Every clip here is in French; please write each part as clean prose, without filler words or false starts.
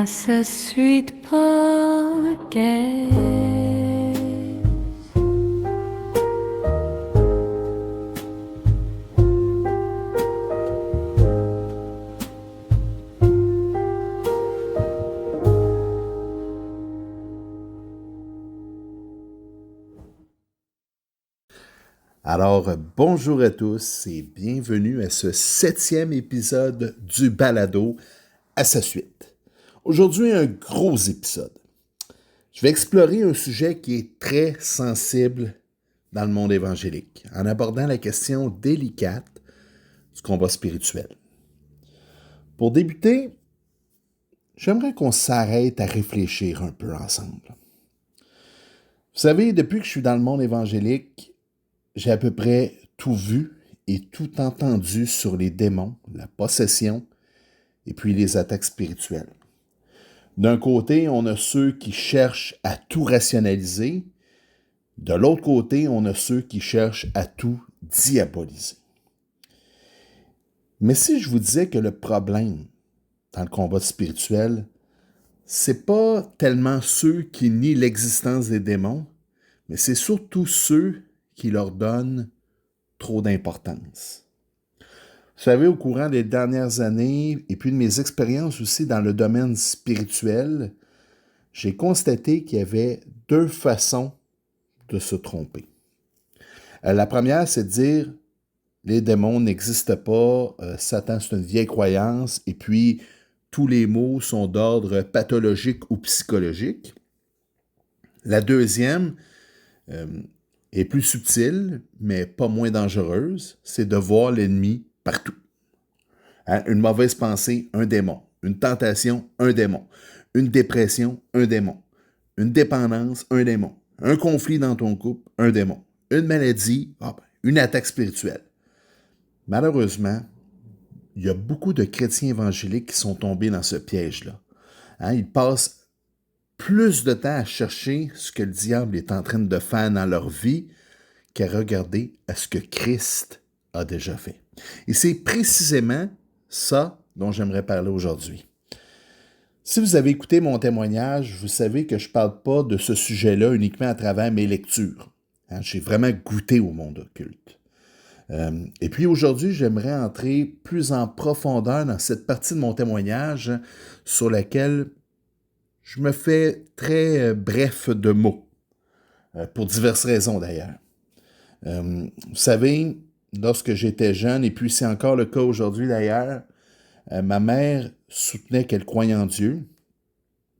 à ce sweet podcast. Alors, bonjour à tous et bienvenue à ce 7e épisode du Balado à sa suite. Aujourd'hui, un gros épisode. Je vais explorer un sujet qui est très sensible dans le monde évangélique, en abordant la question délicate du combat spirituel. Pour débuter, j'aimerais qu'on s'arrête à réfléchir un peu ensemble. Vous savez, depuis que je suis dans le monde évangélique, j'ai à peu près tout vu et tout entendu sur les démons, la possession et puis les attaques spirituelles. D'un côté, on a ceux qui cherchent à tout rationaliser. De l'autre côté, on a ceux qui cherchent à tout diaboliser. Mais si je vous disais que le problème dans le combat spirituel, c'est pas tellement ceux qui nient l'existence des démons, mais c'est surtout ceux qui leur donnent trop d'importance. Vous savez, au courant des dernières années, et puis de mes expériences aussi dans le domaine spirituel, j'ai constaté qu'il y avait deux façons de se tromper. La première, c'est de dire les démons n'existent pas, Satan c'est une vieille croyance, et puis tous les maux sont d'ordre pathologique ou psychologique. La deuxième est plus subtile, mais pas moins dangereuse, c'est de voir l'ennemi partout. Hein? Une mauvaise pensée, un démon. Une tentation, un démon. Une dépression, un démon. Une dépendance, un démon. Un conflit dans ton couple, un démon. Une maladie, une attaque spirituelle. Malheureusement, il y a beaucoup de chrétiens évangéliques qui sont tombés dans ce piège-là. Hein? Ils passent plus de temps à chercher ce que le diable est en train de faire dans leur vie qu'à regarder à ce que Christ a déjà fait. Et c'est précisément ça dont j'aimerais parler aujourd'hui. Si vous avez écouté mon témoignage, vous savez que je ne parle pas de ce sujet-là uniquement à travers mes lectures. Hein, j'ai vraiment goûté au monde occulte. Et puis aujourd'hui, j'aimerais entrer plus en profondeur dans cette partie de mon témoignage sur laquelle je me fais très bref de mots, pour diverses raisons d'ailleurs. Vous savez, lorsque j'étais jeune, et puis c'est encore le cas aujourd'hui d'ailleurs, ma mère soutenait qu'elle croyait en Dieu,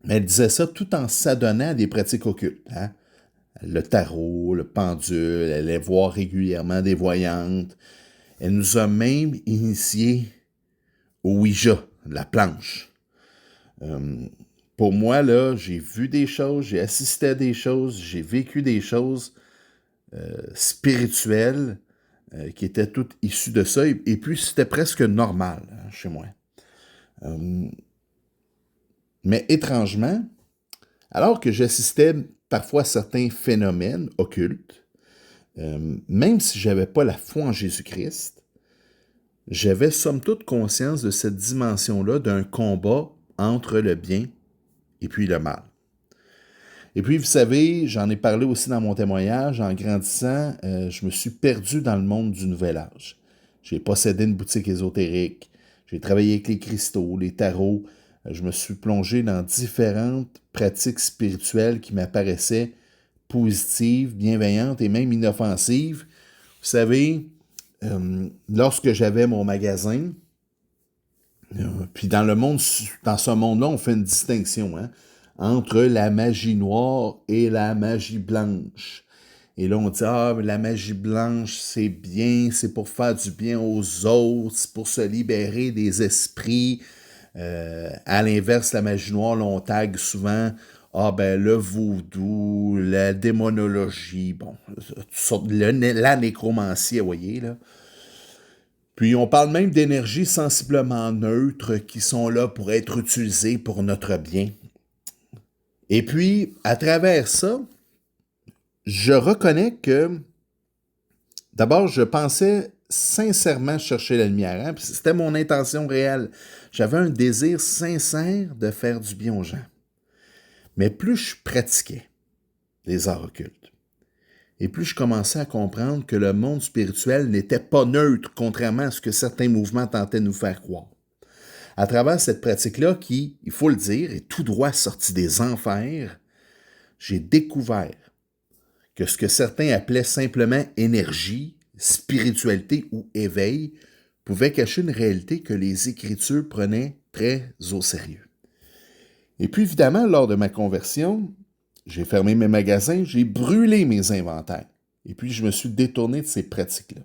mais elle disait ça tout en s'adonnant à des pratiques occultes. Hein? Le tarot, le pendule, elle allait voir régulièrement des voyantes. Elle nous a même initiés au Ouija, la planche. Pour moi, là, j'ai vu des choses, j'ai assisté à des choses, j'ai vécu des choses spirituelles qui étaient toutes issues de ça. Et puis, c'était presque normal hein, chez moi. Mais étrangement, alors que j'assistais parfois à certains phénomènes occultes, même si je n'avais pas la foi en Jésus-Christ, j'avais somme toute conscience de cette dimension-là d'un combat entre le bien et puis le mal. Et puis, vous savez, j'en ai parlé aussi dans mon témoignage, en grandissant, je me suis perdu dans le monde du nouvel âge. J'ai possédé une boutique ésotérique, j'ai travaillé avec les cristaux, les tarots, je me suis plongé dans différentes pratiques spirituelles qui m'apparaissaient positives, bienveillantes et même inoffensives. Vous savez, lorsque j'avais mon magasin, puis dans ce monde-là, on fait une distinction entre la magie noire et la magie blanche. Et là, on dit, la magie blanche, c'est bien, c'est pour faire du bien aux autres, c'est pour se libérer des esprits. À l'inverse, la magie noire, là, on tague souvent, le vaudou, la démonologie, la nécromancie, vous voyez, là. Puis on parle même d'énergies sensiblement neutres qui sont là pour être utilisées pour notre bien. Et puis, à travers ça, je reconnais que D'abord, je pensais sincèrement chercher la lumière, hein, puis c'était mon intention réelle. J'avais un désir sincère de faire du bien aux gens. Mais plus je pratiquais les arts occultes, et plus je commençais à comprendre que le monde spirituel n'était pas neutre, contrairement à ce que certains mouvements tentaient de nous faire croire. À travers cette pratique-là, qui, il faut le dire, est tout droit sortie des enfers, j'ai découvert que ce que certains appelaient simplement énergie, spiritualité ou éveil pouvait cacher une réalité que les Écritures prenaient très au sérieux. Et puis évidemment, lors de ma conversion, j'ai fermé mes magasins, j'ai brûlé mes inventaires. Et puis je me suis détourné de ces pratiques-là.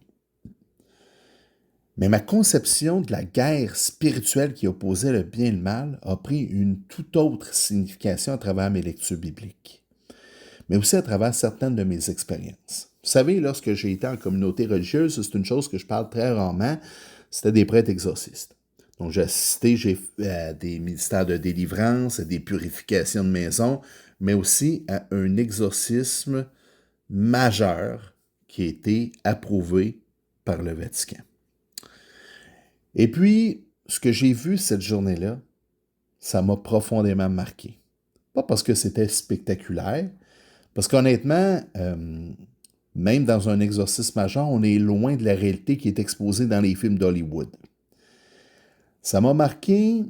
Mais ma conception de la guerre spirituelle qui opposait le bien et le mal a pris une toute autre signification à travers mes lectures bibliques, mais aussi à travers certaines de mes expériences. Vous savez, lorsque j'ai été en communauté religieuse, c'est une chose que je parle très rarement, c'était des prêtres exorcistes. Donc j'ai assisté à des ministères de délivrance, à des purifications de maison, mais aussi à un exorcisme majeur qui a été approuvé par le Vatican. Et puis, ce que j'ai vu cette journée-là, ça m'a profondément marqué. Pas parce que c'était spectaculaire, parce qu'honnêtement, même dans un exorcisme majeur, on est loin de la réalité qui est exposée dans les films d'Hollywood. Ça m'a marqué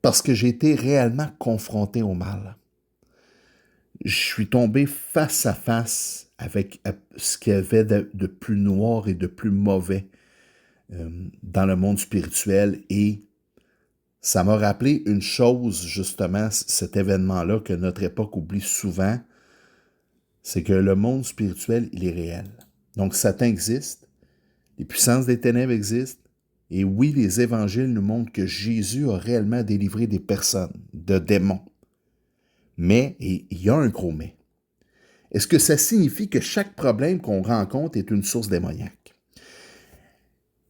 parce que j'ai été réellement confronté au mal. Je suis tombé face à face avec ce qu'il y avait de plus noir et de plus mauvais dans le monde spirituel, et ça m'a rappelé une chose, justement, cet événement-là que notre époque oublie souvent, c'est que le monde spirituel, il est réel. Donc Satan existe, les puissances des ténèbres existent, et oui, les évangiles nous montrent que Jésus a réellement délivré des personnes de démons. Mais, et il y a un gros mais, est-ce que ça signifie que chaque problème qu'on rencontre est une source démoniaque?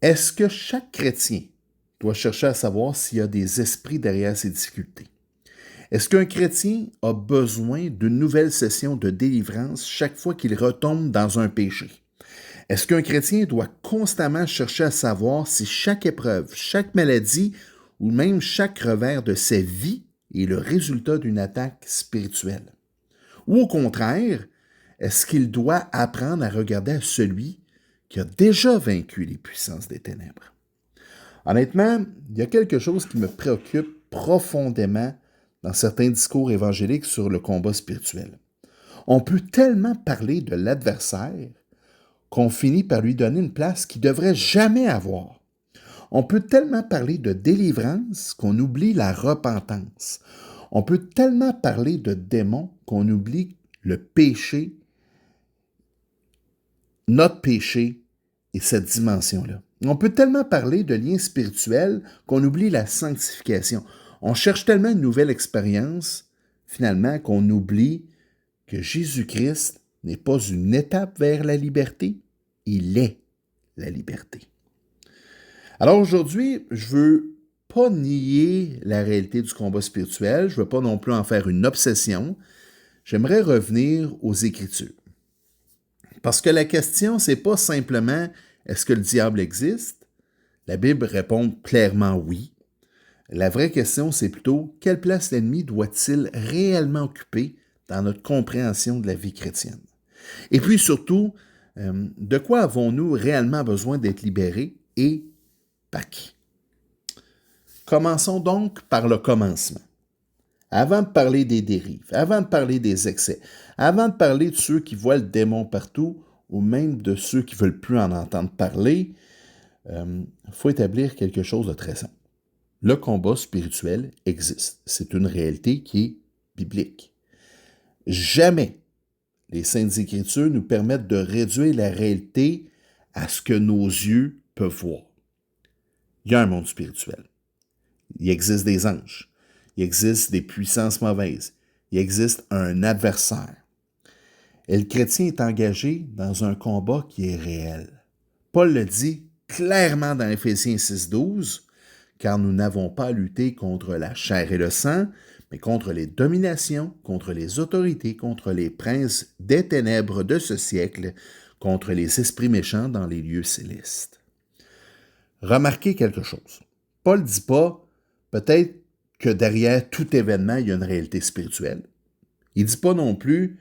Est-ce que chaque chrétien doit chercher à savoir s'il y a des esprits derrière ces difficultés? Est-ce qu'un chrétien a besoin d'une nouvelle session de délivrance chaque fois qu'il retombe dans un péché? Est-ce qu'un chrétien doit constamment chercher à savoir si chaque épreuve, chaque maladie ou même chaque revers de sa vie est le résultat d'une attaque spirituelle? Ou au contraire, est-ce qu'il doit apprendre à regarder à celui qui a déjà vaincu les puissances des ténèbres? Honnêtement, il y a quelque chose qui me préoccupe profondément dans certains discours évangéliques sur le combat spirituel. On peut tellement parler de l'adversaire qu'on finit par lui donner une place qu'il ne devrait jamais avoir. On peut tellement parler de délivrance qu'on oublie la repentance. On peut tellement parler de démons qu'on oublie le péché, notre péché et cette dimension-là. On peut tellement parler de liens spirituels qu'on oublie la sanctification. On cherche tellement une nouvelle expérience, finalement, qu'on oublie que Jésus-Christ n'est pas une étape vers la liberté, il est la liberté. Alors aujourd'hui, je veux pas nier la réalité du combat spirituel, je veux pas non plus en faire une obsession. J'aimerais revenir aux Écritures. Parce que la question, c'est pas simplement est-ce que le diable existe? La Bible répond clairement oui. La vraie question, c'est plutôt quelle place l'ennemi doit-il réellement occuper dans notre compréhension de la vie chrétienne? Et puis surtout, de quoi avons-nous réellement besoin d'être libérés et par qui? Commençons donc par le commencement. Avant de parler des dérives, avant de parler des excès, avant de parler de ceux qui voient le démon partout, ou même de ceux qui ne veulent plus en entendre parler, il faut établir quelque chose de très simple. Le combat spirituel existe. C'est une réalité qui est biblique. Jamais les Saintes Écritures nous permettent de réduire la réalité à ce que nos yeux peuvent voir. Il y a un monde spirituel. Il existe des anges. Il existe des puissances mauvaises. Il existe un adversaire. Et le chrétien est engagé dans un combat qui est réel. Paul le dit clairement dans Éphésiens 6,12, car nous n'avons pas à lutter contre la chair et le sang, mais contre les dominations, contre les autorités, contre les princes des ténèbres de ce siècle, contre les esprits méchants dans les lieux célestes. Remarquez quelque chose. Paul ne dit pas, peut-être que derrière tout événement, il y a une réalité spirituelle. Il ne dit pas non plus,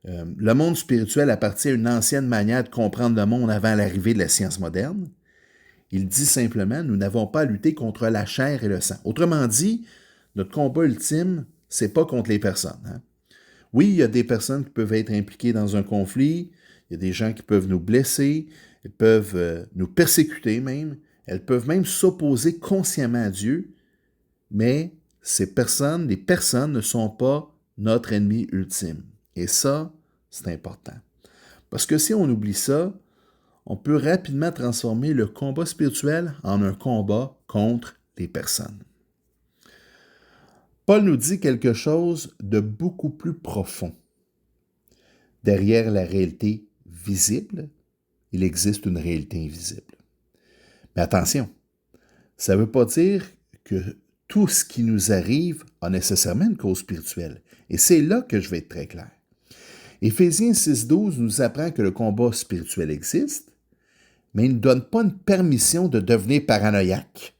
le monde spirituel appartient à une ancienne manière de comprendre le monde avant l'arrivée de la science moderne. Il dit simplement, nous n'avons pas à lutter contre la chair et le sang. Autrement dit, notre combat ultime, c'est pas contre les personnes. Hein? Oui, il y a des personnes qui peuvent être impliquées dans un conflit, il y a des gens qui peuvent nous blesser, ils peuvent nous persécuter même, elles peuvent même s'opposer consciemment à Dieu, mais les personnes ne sont pas notre ennemi ultime. Et ça, c'est important. Parce que si on oublie ça, on peut rapidement transformer le combat spirituel en un combat contre les personnes. Paul nous dit quelque chose de beaucoup plus profond. Derrière la réalité visible, il existe une réalité invisible. Mais attention, ça ne veut pas dire que tout ce qui nous arrive a nécessairement une cause spirituelle. Et c'est là que je vais être très clair. Éphésiens 6,12 nous apprend que le combat spirituel existe, mais il ne donne pas une permission de devenir paranoïaque.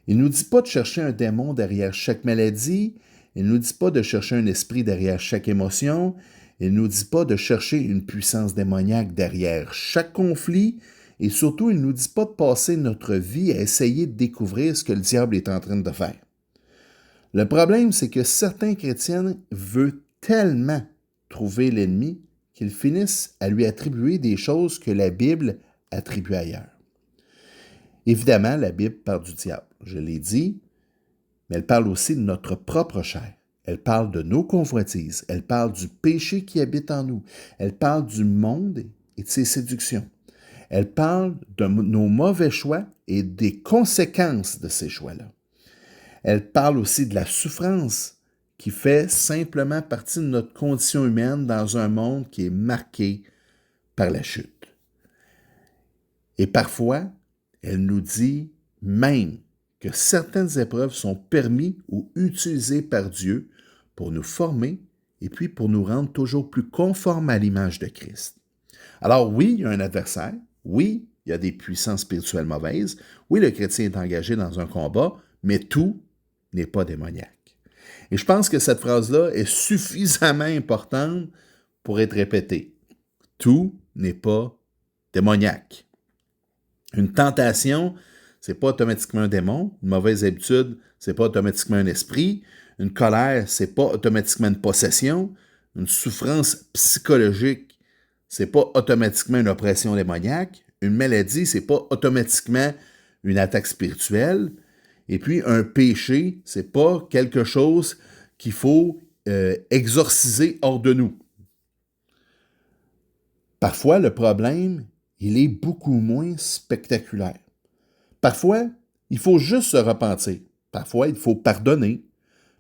Il ne nous dit pas de chercher un démon derrière chaque maladie, il ne nous dit pas de chercher un esprit derrière chaque émotion, il ne nous dit pas de chercher une puissance démoniaque derrière chaque conflit, et surtout, il ne nous dit pas de passer notre vie à essayer de découvrir ce que le diable est en train de faire. Le problème, c'est que certains chrétiens veulent tellement trouver l'ennemi qu'ils finissent à lui attribuer des choses que la Bible attribue ailleurs. Évidemment, la Bible parle du diable, je l'ai dit, mais elle parle aussi de notre propre chair. Elle parle de nos convoitises, elle parle du péché qui habite en nous, elle parle du monde et de ses séductions. Elle parle de nos mauvais choix et des conséquences de ces choix-là. Elle parle aussi de la souffrance qui fait simplement partie de notre condition humaine dans un monde qui est marqué par la chute. Et parfois, elle nous dit même que certaines épreuves sont permises ou utilisées par Dieu pour nous former et puis pour nous rendre toujours plus conformes à l'image de Christ. Alors oui, il y a un adversaire. Oui, il y a des puissances spirituelles mauvaises. Oui, le chrétien est engagé dans un combat, mais tout n'est pas démoniaque. Et je pense que cette phrase-là est suffisamment importante pour être répétée. Tout n'est pas démoniaque. Une tentation, c'est pas automatiquement un démon. Une mauvaise habitude, c'est pas automatiquement un esprit. Une colère, c'est pas automatiquement une possession. Une souffrance psychologique, c'est pas automatiquement une oppression démoniaque. Une maladie, c'est pas automatiquement une attaque spirituelle. Et puis, un péché, c'est pas quelque chose qu'il faut exorciser hors de nous. Parfois, le problème, il est beaucoup moins spectaculaire. Parfois, il faut juste se repentir. Parfois, il faut pardonner.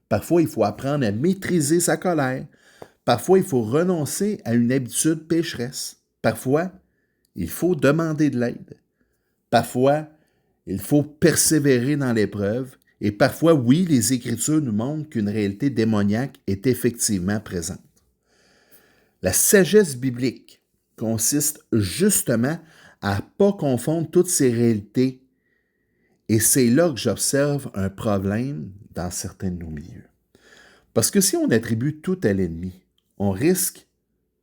Parfois, il faut apprendre à maîtriser sa colère. Parfois, il faut renoncer à une habitude pécheresse. Parfois, il faut demander de l'aide. Parfois, il faut persévérer dans l'épreuve. Et parfois, oui, les Écritures nous montrent qu'une réalité démoniaque est effectivement présente. La sagesse biblique consiste justement à ne pas confondre toutes ces réalités. Et c'est là que j'observe un problème dans certains de nos milieux. Parce que si on attribue tout à l'ennemi, on risque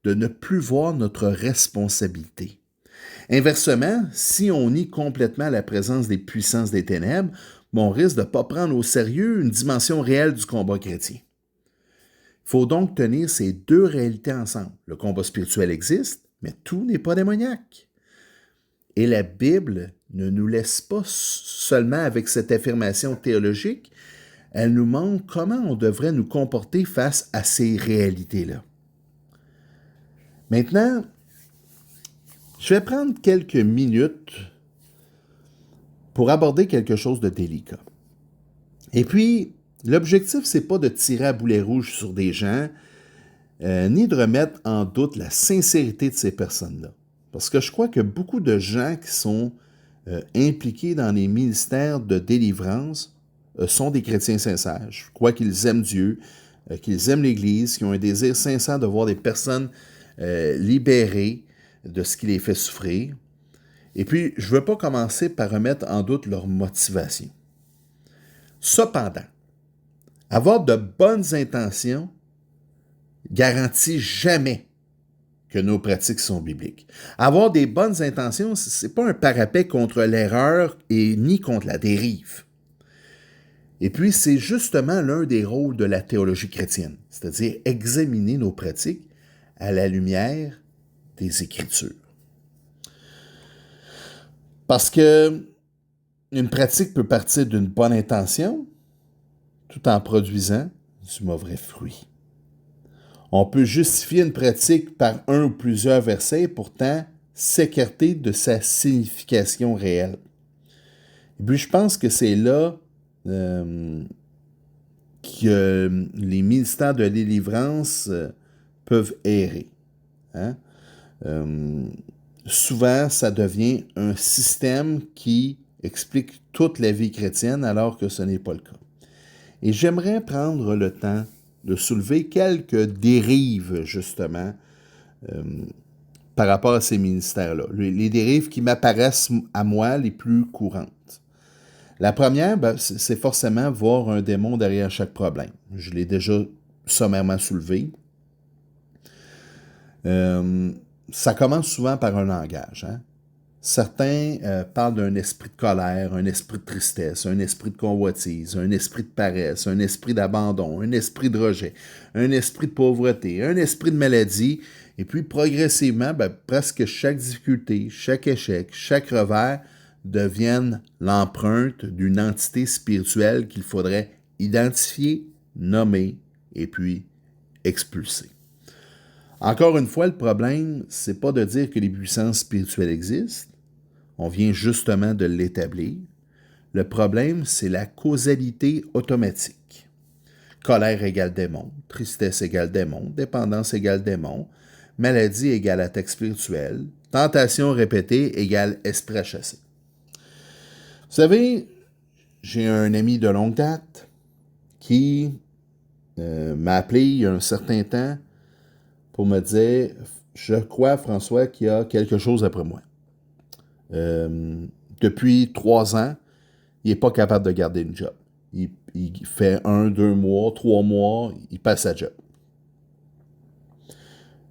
de ne plus voir notre responsabilité. Inversement, si on nie complètement la présence des puissances des ténèbres, on risque de ne pas prendre au sérieux une dimension réelle du combat chrétien. Il faut donc tenir ces deux réalités ensemble. Le combat spirituel existe, mais tout n'est pas démoniaque. Et la Bible ne nous laisse pas seulement avec cette affirmation théologique, elle nous montre comment on devrait nous comporter face à ces réalités-là. Maintenant, je vais prendre quelques minutes pour aborder quelque chose de délicat. Et puis, l'objectif, c'est pas de tirer à boulet rouge sur des gens, ni de remettre en doute la sincérité de ces personnes-là. Parce que je crois que beaucoup de gens qui sont impliqués dans les ministères de délivrance sont des chrétiens sincères. Je crois qu'ils aiment Dieu, qu'ils aiment l'Église, qu'ils ont un désir sincère de voir des personnes libérées de ce qui les fait souffrir. Et puis, je ne veux pas commencer par remettre en doute leur motivation. Cependant, avoir de bonnes intentions garantit jamais que nos pratiques sont bibliques. Avoir des bonnes intentions, ce n'est pas un parapet contre l'erreur et ni contre la dérive. Et puis, c'est justement l'un des rôles de la théologie chrétienne, c'est-à-dire examiner nos pratiques à la lumière des Écritures. Parce que une pratique peut partir d'une bonne intention tout en produisant du mauvais fruit. On peut justifier une pratique par un ou plusieurs versets et pourtant s'écarter de sa signification réelle. Et puis je pense que c'est là que les ministères de délivrance peuvent errer. Hein? Souvent, ça devient un système qui explique toute la vie chrétienne alors que ce n'est pas le cas. Et j'aimerais prendre le temps de soulever quelques dérives, justement, par rapport à ces ministères-là. Les dérives qui m'apparaissent à moi les plus courantes. La première, c'est forcément voir un démon derrière chaque problème. Je l'ai déjà sommairement soulevé. Ça commence souvent par un langage. Hein? Certains parlent d'un esprit de colère, un esprit de tristesse, un esprit de convoitise, un esprit de paresse, un esprit d'abandon, un esprit de rejet, un esprit de pauvreté, un esprit de maladie. Et puis progressivement, presque chaque difficulté, chaque échec, chaque revers deviennent l'empreinte d'une entité spirituelle qu'il faudrait identifier, nommer et puis expulser. Encore une fois, le problème, c'est pas de dire que les puissances spirituelles existent. On vient justement de l'établir. Le problème, c'est la causalité automatique. Colère égale démon, tristesse égale démon, dépendance égale démon, maladie égale attaque spirituelle, tentation répétée égale esprit à chasser. Vous savez, j'ai un ami de longue date qui m'a appelé il y a un certain temps pour me dire « Je crois, François, qu'il y a quelque chose après moi. » Depuis 3 ans, il n'est pas capable de garder une job. Il fait 1, 2 mois, 3 mois, il passe sa job.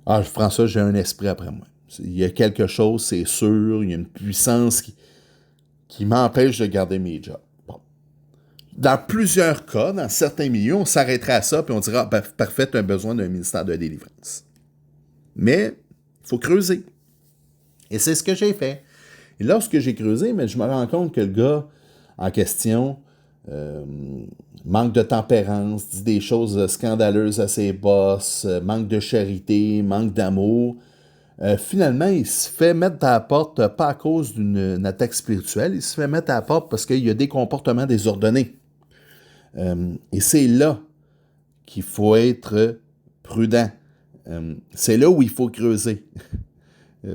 Ah, François, j'ai un esprit après moi. Il y a quelque chose, c'est sûr, il y a une puissance qui m'empêche de garder mes jobs. Bon. Dans plusieurs cas, dans certains milieux, on s'arrêterait à ça et on dira « Parfait, tu as besoin d'un ministère de délivrance. » Mais il faut creuser. Et c'est ce que j'ai fait. Et lorsque j'ai creusé, je me rends compte que le gars en question manque de tempérance, dit des choses scandaleuses à ses boss, manque de charité, manque d'amour. Finalement, il se fait mettre à la porte, pas à cause d'une attaque spirituelle, il se fait mettre à la porte parce qu'il y a des comportements désordonnés. Et c'est là qu'il faut être prudent. C'est là où il faut creuser.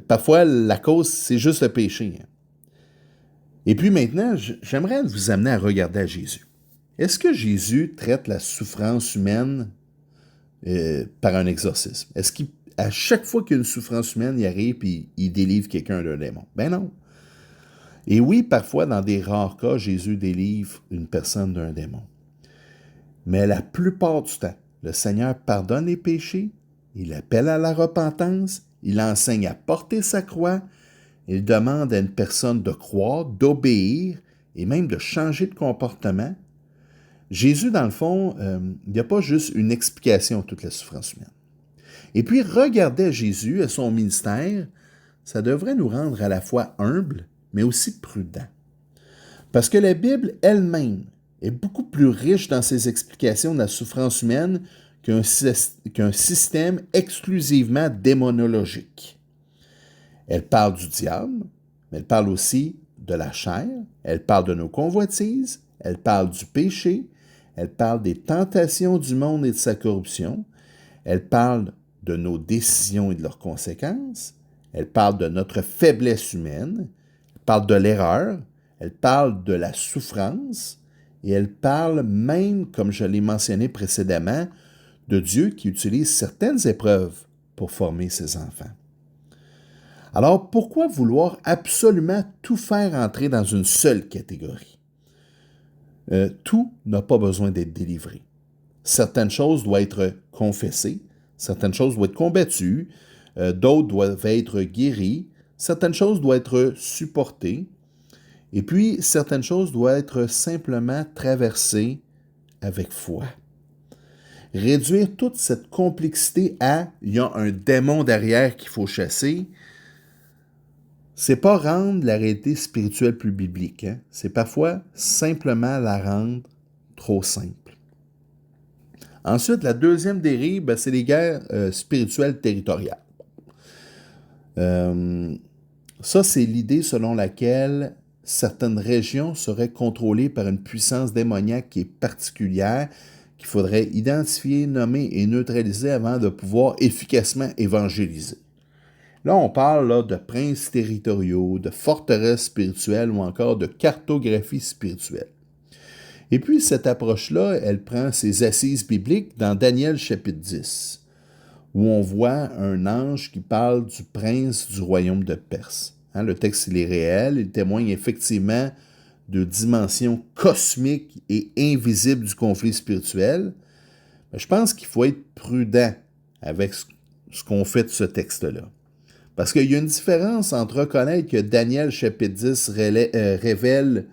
Parfois, la cause, c'est juste le péché. Et puis maintenant, j'aimerais vous amener à regarder à Jésus. Est-ce que Jésus traite la souffrance humaine par un exorcisme? Est-ce qu'à chaque fois qu'il y a une souffrance humaine, il arrive et il délivre quelqu'un d'un démon? Ben non. Et oui, parfois, dans des rares cas, Jésus délivre une personne d'un démon. Mais la plupart du temps, le Seigneur pardonne les péchés, il appelle à la repentance, il enseigne à porter sa croix, il demande à une personne de croire, d'obéir et même de changer de comportement. Jésus, dans le fond, il n'y a pas juste une explication à toute la souffrance humaine. Et puis, regarder à Jésus, à son ministère, ça devrait nous rendre à la fois humbles, mais aussi prudents. Parce que la Bible elle-même est beaucoup plus riche dans ses explications de la souffrance humaine qu'un système exclusivement démonologique. Elle parle du diable, mais elle parle aussi de la chair, elle parle de nos convoitises, elle parle du péché, elle parle des tentations du monde et de sa corruption, elle parle de nos décisions et de leurs conséquences, elle parle de notre faiblesse humaine, elle parle de l'erreur, elle parle de la souffrance, Et elle parle même, comme je l'ai mentionné précédemment, de Dieu qui utilise certaines épreuves pour former ses enfants. Alors, pourquoi vouloir absolument tout faire entrer dans une seule catégorie? Tout n'a pas besoin d'être délivré. Certaines choses doivent être confessées, certaines choses doivent être combattues, d'autres doivent être guéries, certaines choses doivent être supportées, et puis certaines choses doivent être simplement traversées avec foi. Réduire toute cette complexité à « il y a un démon derrière qu'il faut chasser », c'est pas rendre la réalité spirituelle plus biblique. Hein? C'est parfois simplement la rendre trop simple. Ensuite, la deuxième dérive, c'est les guerres spirituelles territoriales. Ça, c'est l'idée selon laquelle certaines régions seraient contrôlées par une puissance démoniaque qui est particulière, qu'il faudrait identifier, nommer et neutraliser avant de pouvoir efficacement évangéliser. Là, on parle là, de princes territoriaux, de forteresses spirituelles ou encore de cartographie spirituelle. Et puis, cette approche-là, elle prend ses assises bibliques dans Daniel chapitre 10, où on voit un ange qui parle du prince du royaume de Perse. Hein, le texte, il est réel, il témoigne effectivement de dimensions cosmiques et invisibles du conflit spirituel. Mais je pense qu'il faut être prudent avec ce qu'on fait de ce texte-là. Parce qu'il y a une différence entre reconnaître que Daniel chapitre 10 révèle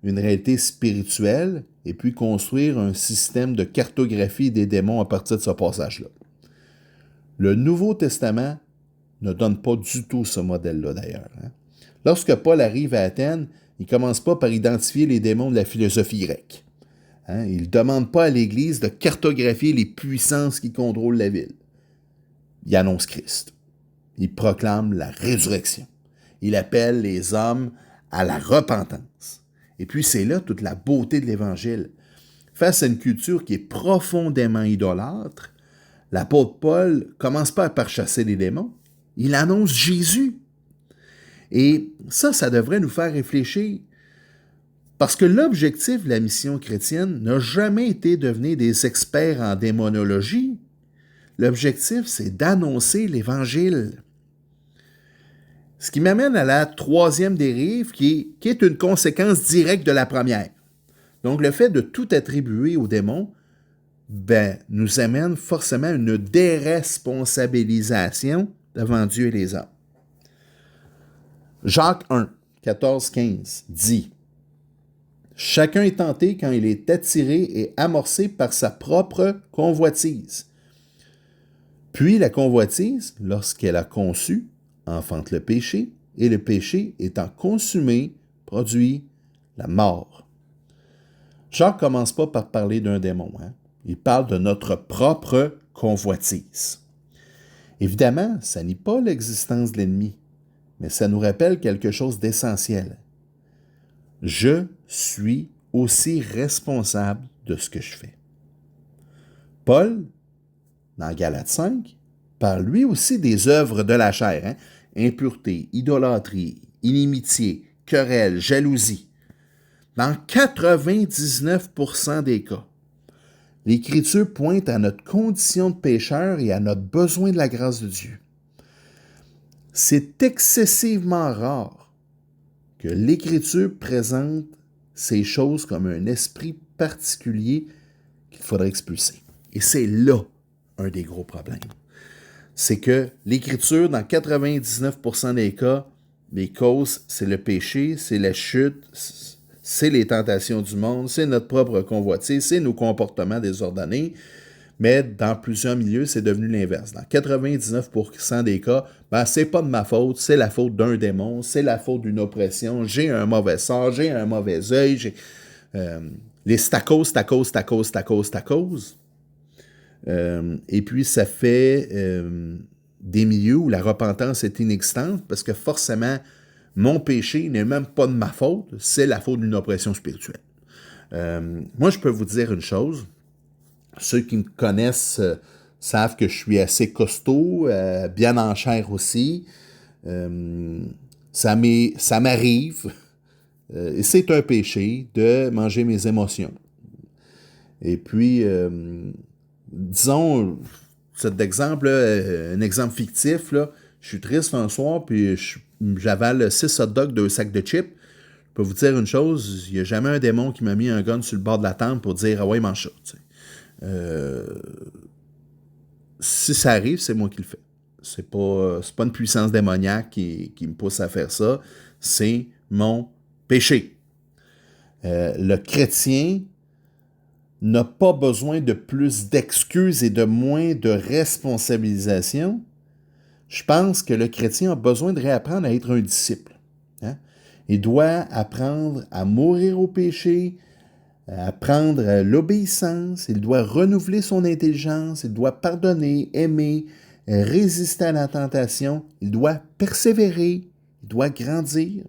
une réalité spirituelle et puis construire un système de cartographie des démons à partir de ce passage-là. Le Nouveau Testament ne donne pas du tout ce modèle-là d'ailleurs. Hein. Lorsque Paul arrive à Athènes, il ne commence pas par identifier les démons de la philosophie grecque. Hein. Il ne demande pas à l'Église de cartographier les puissances qui contrôlent la ville. Il annonce Christ. Il proclame la résurrection. Il appelle les hommes à la repentance. Et puis c'est là toute la beauté de l'Évangile. Face à une culture qui est profondément idolâtre, l'apôtre Paul ne commence pas par chasser les démons, il annonce Jésus. Et ça devrait nous faire réfléchir. Parce que l'objectif de la mission chrétienne n'a jamais été de devenir des experts en démonologie. L'objectif, c'est d'annoncer l'Évangile. Ce qui m'amène à la troisième dérive qui est une conséquence directe de la première. Donc, le fait de tout attribuer aux démons nous amène forcément à une déresponsabilisation devant Dieu et les hommes. Jacques 1, 14-15 dit « Chacun est tenté quand il est attiré et amorcé par sa propre convoitise. Puis la convoitise, lorsqu'elle a conçu, enfante le péché, et le péché, étant consumé, produit la mort. » Jacques ne commence pas par parler d'un démon. Hein? Il parle de notre propre convoitise. Évidemment, ça nie pas l'existence de l'ennemi, mais ça nous rappelle quelque chose d'essentiel. Je suis aussi responsable de ce que je fais. Paul, dans Galates 5, parle lui aussi des œuvres de la chair, hein? Impureté, idolâtrie, inimitié, querelle, jalousie. Dans 99% des cas, l'Écriture pointe à notre condition de pécheur et à notre besoin de la grâce de Dieu. C'est excessivement rare que l'Écriture présente ces choses comme un esprit particulier qu'il faudrait expulser. Et c'est là un des gros problèmes. C'est que l'Écriture, dans 99% des cas, les causes, c'est le péché, c'est la chute, c'est les tentations du monde, c'est notre propre convoitise, c'est nos comportements désordonnés. Mais dans plusieurs milieux, c'est devenu l'inverse. Dans 99% des cas, c'est pas de ma faute, c'est la faute d'un démon, c'est la faute d'une oppression, j'ai un mauvais sort, j'ai un mauvais œil, c'est à cause. Et puis, ça fait des milieux où la repentance est inexistante parce que forcément, mon péché n'est même pas de ma faute, c'est la faute d'une oppression spirituelle. Moi, je peux vous dire une chose. Ceux qui me connaissent savent que je suis assez costaud, bien en chair aussi. Ça m'arrive Et c'est un péché de manger mes émotions. Et puis, disons, cet exemple, un exemple fictif, là, je suis triste un soir, puis j'avale 6 hot dogs, 2 sacs de chips. Je peux vous dire une chose, il n'y a jamais un démon qui m'a mis un gun sur le bord de la tente pour dire « Ah ouais, mange ça. » Si ça arrive, c'est moi qui le fais. C'est pas une puissance démoniaque qui me pousse à faire ça. C'est mon péché. Le chrétien n'a pas besoin de plus d'excuses et de moins de responsabilisation. Je pense que le chrétien a besoin de réapprendre à être un disciple. Hein? Il doit apprendre à mourir au péché, à apprendre l'obéissance, il doit renouveler son intelligence, il doit pardonner, aimer, résister à la tentation, il doit persévérer, il doit grandir.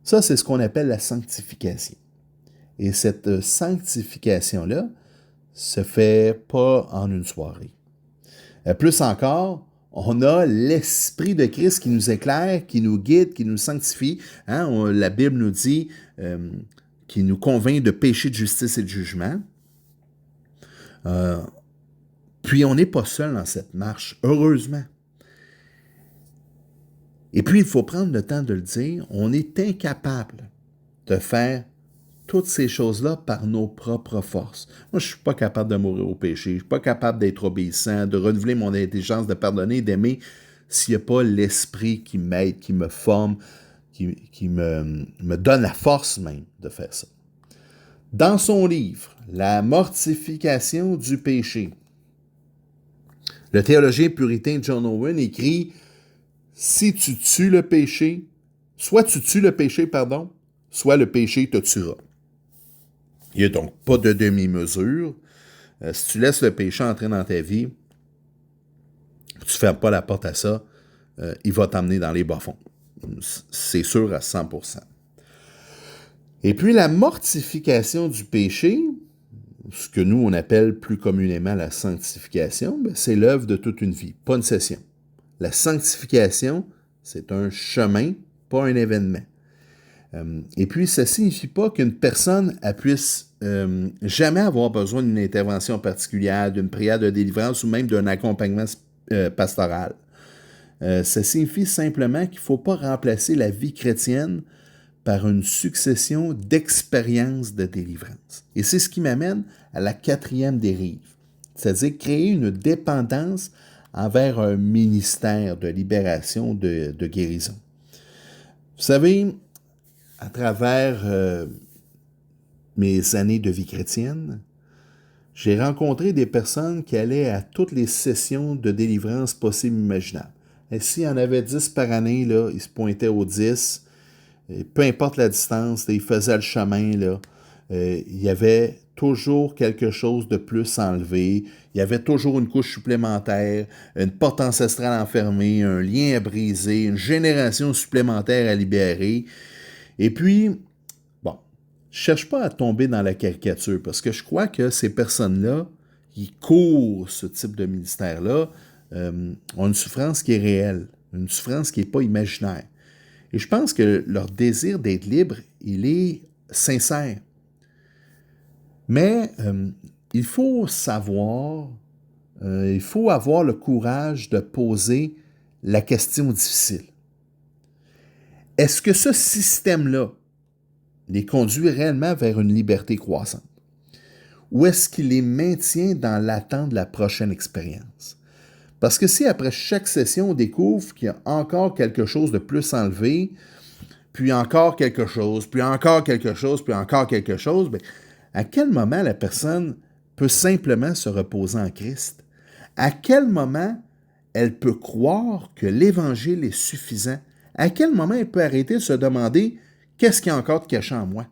Ça, c'est ce qu'on appelle la sanctification. Et cette sanctification-là se fait pas en une soirée. Plus encore, on a l'Esprit de Christ qui nous éclaire, qui nous guide, qui nous sanctifie. Hein? La Bible nous dit qui nous convainc de péché, de justice et de jugement. Puis on n'est pas seul dans cette marche, heureusement. Et puis il faut prendre le temps de le dire, on est incapable de faire toutes ces choses-là par nos propres forces. Moi, je ne suis pas capable de mourir au péché, je ne suis pas capable d'être obéissant, de renouveler mon intelligence, de pardonner, d'aimer, s'il n'y a pas l'Esprit qui m'aide, qui me forme, qui me donne la force même de faire ça. Dans son livre, La mortification du péché, le théologien puritain John Owen écrit « Si tu tues le péché, soit tu tues le péché, pardon, soit le péché te tuera. » Il n'y a donc pas de demi-mesure. Si tu laisses le péché entrer dans ta vie, tu ne fermes pas la porte à ça, il va t'emmener dans les bas-fonds. C'est sûr à 100%. Et puis la mortification du péché, ce que nous on appelle plus communément la sanctification, c'est l'œuvre de toute une vie, pas une session. La sanctification, c'est un chemin, pas un événement. Et puis, ça ne signifie pas qu'une personne puisse jamais avoir besoin d'une intervention particulière, d'une prière de délivrance ou même d'un accompagnement pastoral. Ça signifie simplement qu'il ne faut pas remplacer la vie chrétienne par une succession d'expériences de délivrance. Et c'est ce qui m'amène à la 4e dérive, c'est-à-dire créer une dépendance envers un ministère de libération, de guérison. Vous savez, à travers mes années de vie chrétienne, j'ai rencontré des personnes qui allaient à toutes les sessions de délivrance possibles et imaginables. Et s'il y en avait 10 par année, là, ils se pointaient aux 10. Et peu importe la distance, ils faisaient le chemin. Là. Il y avait toujours quelque chose de plus enlevé. Il y avait toujours une couche supplémentaire, une porte ancestrale enfermée, un lien à briser, une génération supplémentaire à libérer. Et puis, bon, je ne cherche pas à tomber dans la caricature parce que je crois que ces personnes-là qui courent ce type de ministère-là ont une souffrance qui est réelle, une souffrance qui n'est pas imaginaire. Et je pense que leur désir d'être libre, il est sincère. Mais il faut savoir, il faut avoir le courage de poser la question difficile. Est-ce que ce système-là les conduit réellement vers une liberté croissante? Ou est-ce qu'il les maintient dans l'attente de la prochaine expérience? Parce que si après chaque session, on découvre qu'il y a encore quelque chose de plus enlevé, puis encore quelque chose, puis encore quelque chose, puis encore quelque chose, bien, à quel moment la personne peut simplement se reposer en Christ? À quel moment elle peut croire que l'Évangile est suffisant? À quel moment elle peut arrêter de se demander qu'est-ce qu'il y a encore de caché en moi?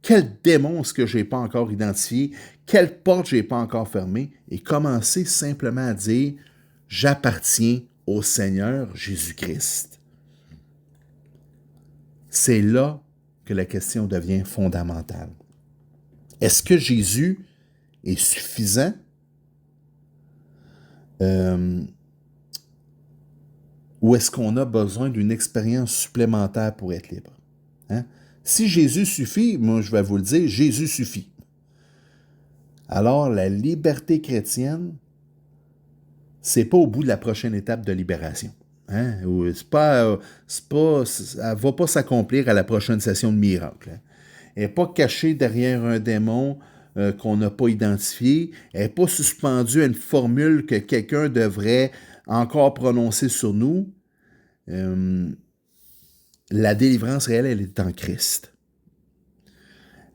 Quel démon est-ce que je n'ai pas encore identifié? Quelle porte je n'ai pas encore fermée? Et commencer simplement à dire « J'appartiens au Seigneur Jésus-Christ ». C'est là que la question devient fondamentale. Est-ce que Jésus est suffisant? Ou est-ce qu'on a besoin d'une expérience supplémentaire pour être libre? Hein? Si Jésus suffit, moi je vais vous le dire, Jésus suffit. Alors la liberté chrétienne, c'est pas au bout de la prochaine étape de libération. Hein? Elle va pas s'accomplir à la prochaine session de miracle. Hein? Elle n'est pas cachée derrière un démon qu'on n'a pas identifié. Elle n'est pas suspendue à une formule que quelqu'un devrait encore prononcer sur nous. La délivrance réelle, elle est en Christ.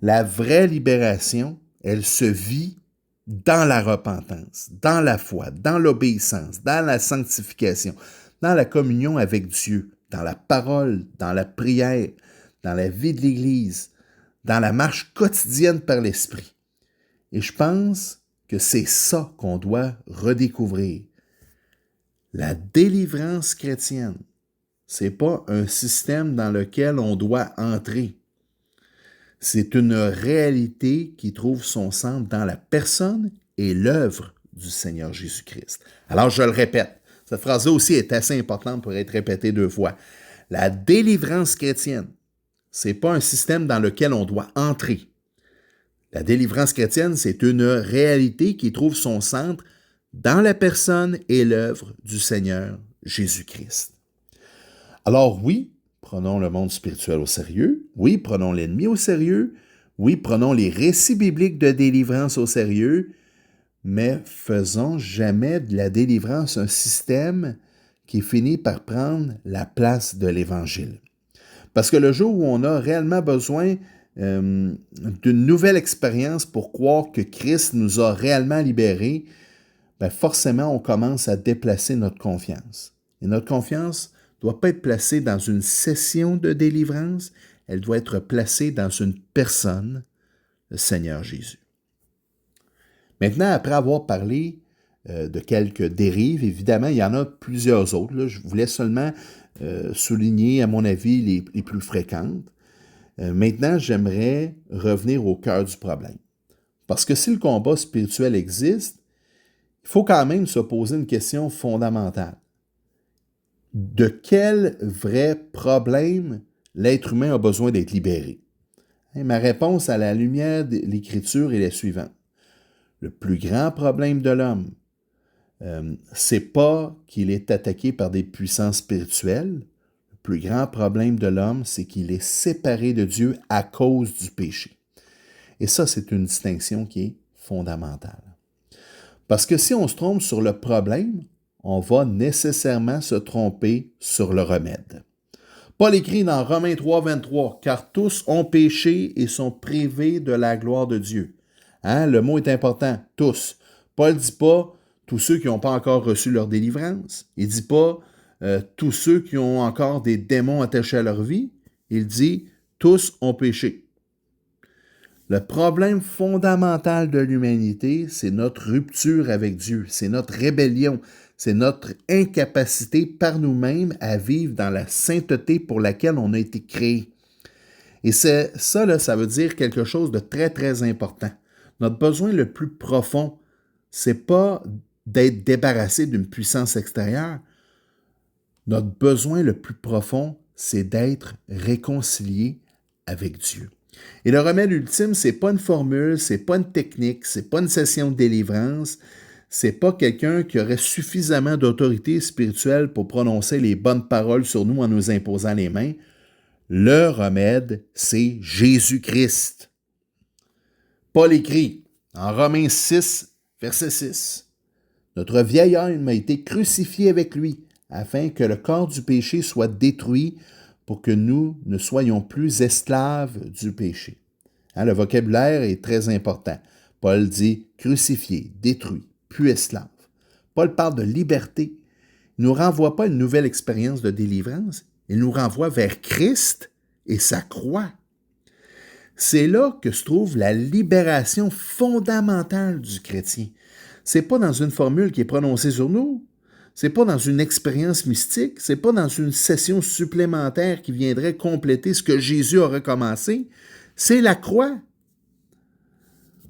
La vraie libération, elle se vit dans la repentance, dans la foi, dans l'obéissance, dans la sanctification, dans la communion avec Dieu, dans la parole, dans la prière, dans la vie de l'Église, dans la marche quotidienne par l'Esprit. Et je pense que c'est ça qu'on doit redécouvrir. La délivrance chrétienne, c'est pas un système dans lequel on doit entrer. C'est une réalité qui trouve son centre dans la personne et l'œuvre du Seigneur Jésus-Christ. Alors, je le répète, cette phrase-là aussi est assez importante pour être répétée 2 fois. La délivrance chrétienne, c'est pas un système dans lequel on doit entrer. La délivrance chrétienne, c'est une réalité qui trouve son centre dans la personne et l'œuvre du Seigneur Jésus-Christ. Alors oui, prenons le monde spirituel au sérieux. Oui, prenons l'ennemi au sérieux. Oui, prenons les récits bibliques de délivrance au sérieux. Mais faisons jamais de la délivrance un système qui finit par prendre la place de l'Évangile. Parce que le jour où on a réellement besoin d'une nouvelle expérience pour croire que Christ nous a réellement libérés, ben forcément, on commence à déplacer notre confiance. Et notre confiance ne doit pas être placée dans une session de délivrance, elle doit être placée dans une personne, le Seigneur Jésus. Maintenant, après avoir parlé de quelques dérives, évidemment, il y en a plusieurs autres. Là. Je voulais seulement souligner, à mon avis, les plus fréquentes. Maintenant, j'aimerais revenir au cœur du problème. Parce que si le combat spirituel existe, il faut quand même se poser une question fondamentale. De quel vrai problème l'être humain a besoin d'être libéré? Ma réponse à la lumière de l'Écriture est la suivante. Le plus grand problème de l'homme, c'est pas qu'il est attaqué par des puissances spirituelles. Le plus grand problème de l'homme, c'est qu'il est séparé de Dieu à cause du péché. Et ça, c'est une distinction qui est fondamentale. Parce que si on se trompe sur le problème, on va nécessairement se tromper sur le remède. Paul écrit dans Romains 3, 23, « Car tous ont péché et sont privés de la gloire de Dieu. » Hein? Le mot est important, tous. Paul ne dit pas tous ceux qui n'ont pas encore reçu leur délivrance. Il ne dit pas tous ceux qui ont encore des démons attachés à leur vie. Il dit tous ont péché. Le problème fondamental de l'humanité, c'est notre rupture avec Dieu, c'est notre rébellion, c'est notre incapacité par nous-mêmes à vivre dans la sainteté pour laquelle on a été créé. Et ça, ça veut dire quelque chose de très, très important. Notre besoin le plus profond, c'est pas d'être débarrassé d'une puissance extérieure. Notre besoin le plus profond, c'est d'être réconcilié avec Dieu. Et le remède ultime, c'est pas une formule, c'est pas une technique, c'est pas une session de délivrance, c'est pas quelqu'un qui aurait suffisamment d'autorité spirituelle pour prononcer les bonnes paroles sur nous en nous imposant les mains. Le remède, c'est Jésus-Christ. Paul écrit en Romains 6, verset 6, « Notre vieil homme a été crucifié avec lui, afin que le corps du péché soit détruit, pour que nous ne soyons plus esclaves du péché. » Hein, le vocabulaire est très important. Paul dit crucifié, détruit, plus esclave. Paul parle de liberté. Il ne nous renvoie pas à une nouvelle expérience de délivrance. Il nous renvoie vers Christ et sa croix. C'est là que se trouve la libération fondamentale du chrétien. Ce n'est pas dans une formule qui est prononcée sur nous. C'est pas dans une expérience mystique, c'est pas dans une session supplémentaire qui viendrait compléter ce que Jésus aurait commencé. C'est la croix.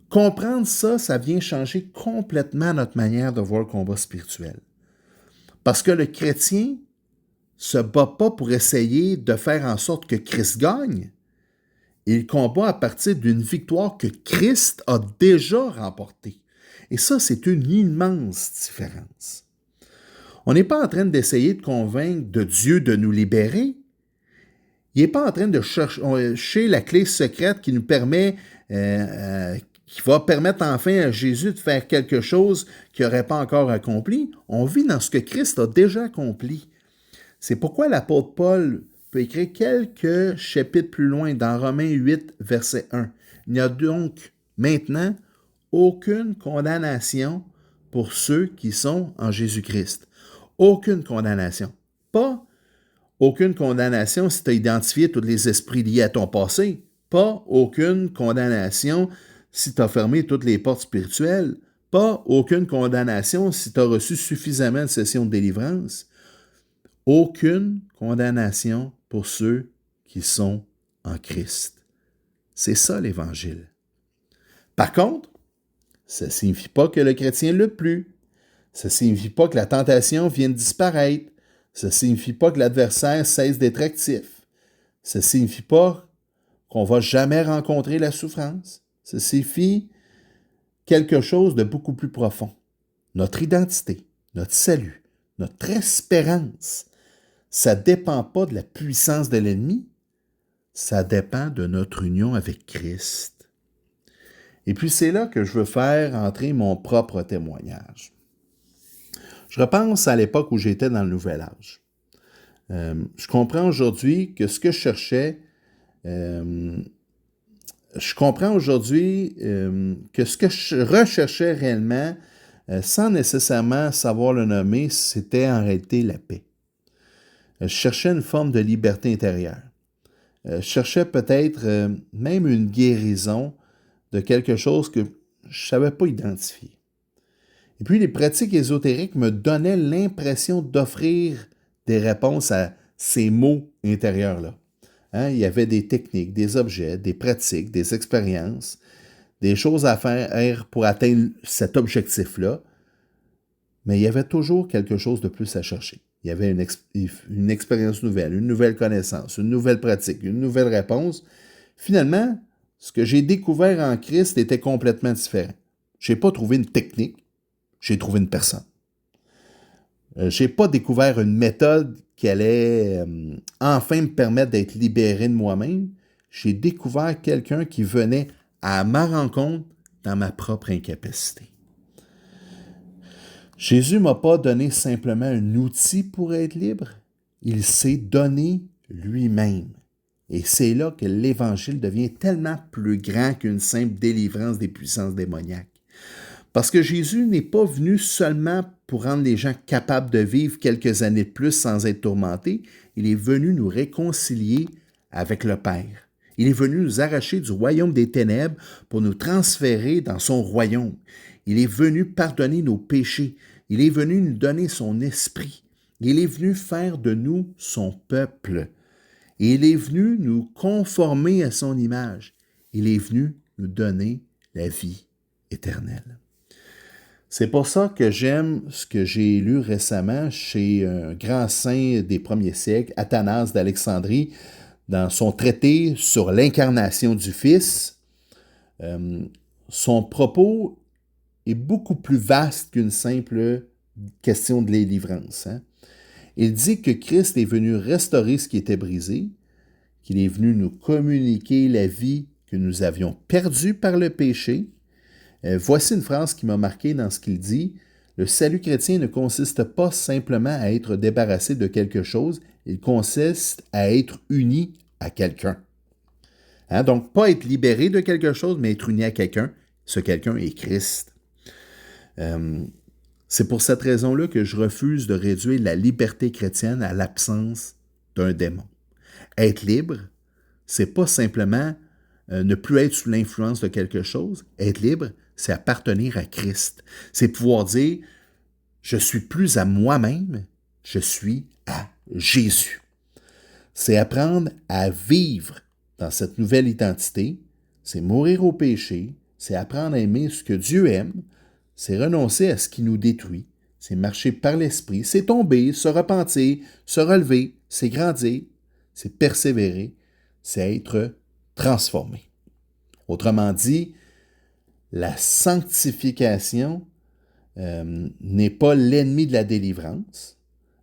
Comprendre ça, ça vient changer complètement notre manière de voir le combat spirituel. Parce que le chrétien se bat pas pour essayer de faire en sorte que Christ gagne. il combat à partir d'une victoire que Christ a déjà remportée. Et ça, c'est une immense différence. On n'est pas en train d'essayer de convaincre de Dieu de nous libérer. Il n'est pas en train de chercher la clé secrète qui nous permet, qui va permettre enfin à Jésus de faire quelque chose qu'il n'aurait pas encore accompli. On vit dans ce que Christ a déjà accompli. C'est pourquoi l'apôtre Paul peut écrire quelques chapitres plus loin dans Romains 8, verset 1. Il n'y a donc maintenant aucune condamnation pour ceux qui sont en Jésus-Christ. Aucune condamnation. Pas aucune condamnation si tu as identifié tous les esprits liés à ton passé. Pas aucune condamnation si tu as fermé toutes les portes spirituelles. Pas aucune condamnation si tu as reçu suffisamment de sessions de délivrance. Aucune condamnation pour ceux qui sont en Christ. C'est ça l'Évangile. Par contre, ça ne signifie pas que le chrétien ne lutte plus. Ça ne signifie pas que la tentation vient de disparaître. Ça ne signifie pas que l'adversaire cesse d'être actif. Ça ne signifie pas qu'on ne va jamais rencontrer la souffrance. Ça signifie quelque chose de beaucoup plus profond. Notre identité, notre salut, notre espérance, ça ne dépend pas de la puissance de l'ennemi, ça dépend de notre union avec Christ. Et puis c'est là que je veux faire entrer mon propre témoignage. Je repense à l'époque où j'étais dans le Nouvel Âge. Je comprends aujourd'hui que ce que je cherchais, que ce que je recherchais réellement, sans nécessairement savoir le nommer, c'était en réalité la paix. Je cherchais une forme de liberté intérieure. Je cherchais peut-être même une guérison de quelque chose que je ne savais pas identifier. Et puis les pratiques ésotériques me donnaient l'impression d'offrir des réponses à ces mots intérieurs-là. Hein? Il y avait des techniques, des objets, des pratiques, des expériences, des choses à faire pour atteindre cet objectif-là, mais il y avait toujours quelque chose de plus à chercher. Il y avait une expérience nouvelle, une nouvelle connaissance, une nouvelle pratique, une nouvelle réponse. Finalement, ce que j'ai découvert en Christ était complètement différent. Je n'ai pas trouvé une technique, j'ai trouvé une personne. Je n'ai pas découvert une méthode qui allait enfin me permettre d'être libéré de moi-même. J'ai découvert quelqu'un qui venait à ma rencontre dans ma propre incapacité. Jésus ne m'a pas donné simplement un outil pour être libre, il s'est donné lui-même. Et c'est là que l'Évangile devient tellement plus grand qu'une simple délivrance des puissances démoniaques. Parce que Jésus n'est pas venu seulement pour rendre les gens capables de vivre quelques années de plus sans être tourmentés, il est venu nous réconcilier avec le Père. Il est venu nous arracher du royaume des ténèbres pour nous transférer dans son royaume. Il est venu pardonner nos péchés. Il est venu nous donner son esprit. Il est venu faire de nous son peuple. Et il est venu nous conformer à son image. Il est venu nous donner la vie éternelle. C'est pour ça que j'aime ce que j'ai lu récemment chez un grand saint des premiers siècles, Athanase d'Alexandrie, dans son traité sur l'incarnation du Fils. Son propos est beaucoup plus vaste qu'une simple question de délivrance. Il dit que Christ est venu restaurer ce qui était brisé, qu'il est venu nous communiquer la vie que nous avions perdue par le péché. Voici une phrase qui m'a marqué dans ce qu'il dit. Le salut chrétien ne consiste pas simplement à être débarrassé de quelque chose, il consiste à être uni à quelqu'un. Donc, pas être libéré de quelque chose, mais être uni à quelqu'un. Ce quelqu'un est Christ. C'est pour cette raison-là que je refuse de réduire la liberté chrétienne à l'absence d'un démon. Être libre, c'est pas simplement ne plus être sous l'influence de quelque chose. Être libre, c'est appartenir à Christ. C'est pouvoir dire, je suis plus à moi-même, je suis à Jésus. C'est apprendre à vivre dans cette nouvelle identité, c'est mourir au péché, c'est apprendre à aimer ce que Dieu aime, c'est renoncer à ce qui nous détruit, c'est marcher par l'esprit, c'est tomber, se repentir, se relever, c'est grandir, c'est persévérer, c'est être transformés. Autrement dit, la sanctification n'est pas l'ennemi de la délivrance.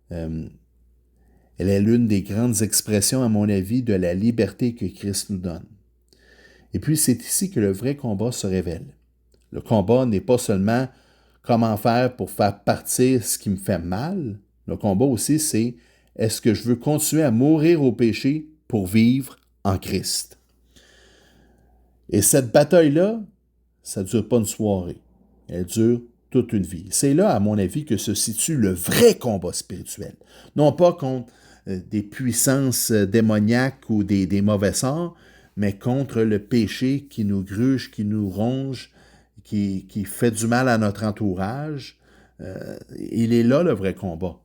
Elle est l'une des grandes expressions, à mon avis, de la liberté que Christ nous donne. Et puis, c'est ici que le vrai combat se révèle. Le combat n'est pas seulement comment faire pour faire partir ce qui me fait mal. Le combat aussi, c'est est-ce que je veux continuer à mourir au péché pour vivre en Christ? Et cette bataille-là, ça ne dure pas une soirée. Elle dure toute une vie. C'est là, à mon avis, que se situe le vrai combat spirituel. Non pas contre des puissances démoniaques ou des mauvais sorts, mais contre le péché qui nous gruge, qui nous ronge, qui fait du mal à notre entourage. Il est là le vrai combat.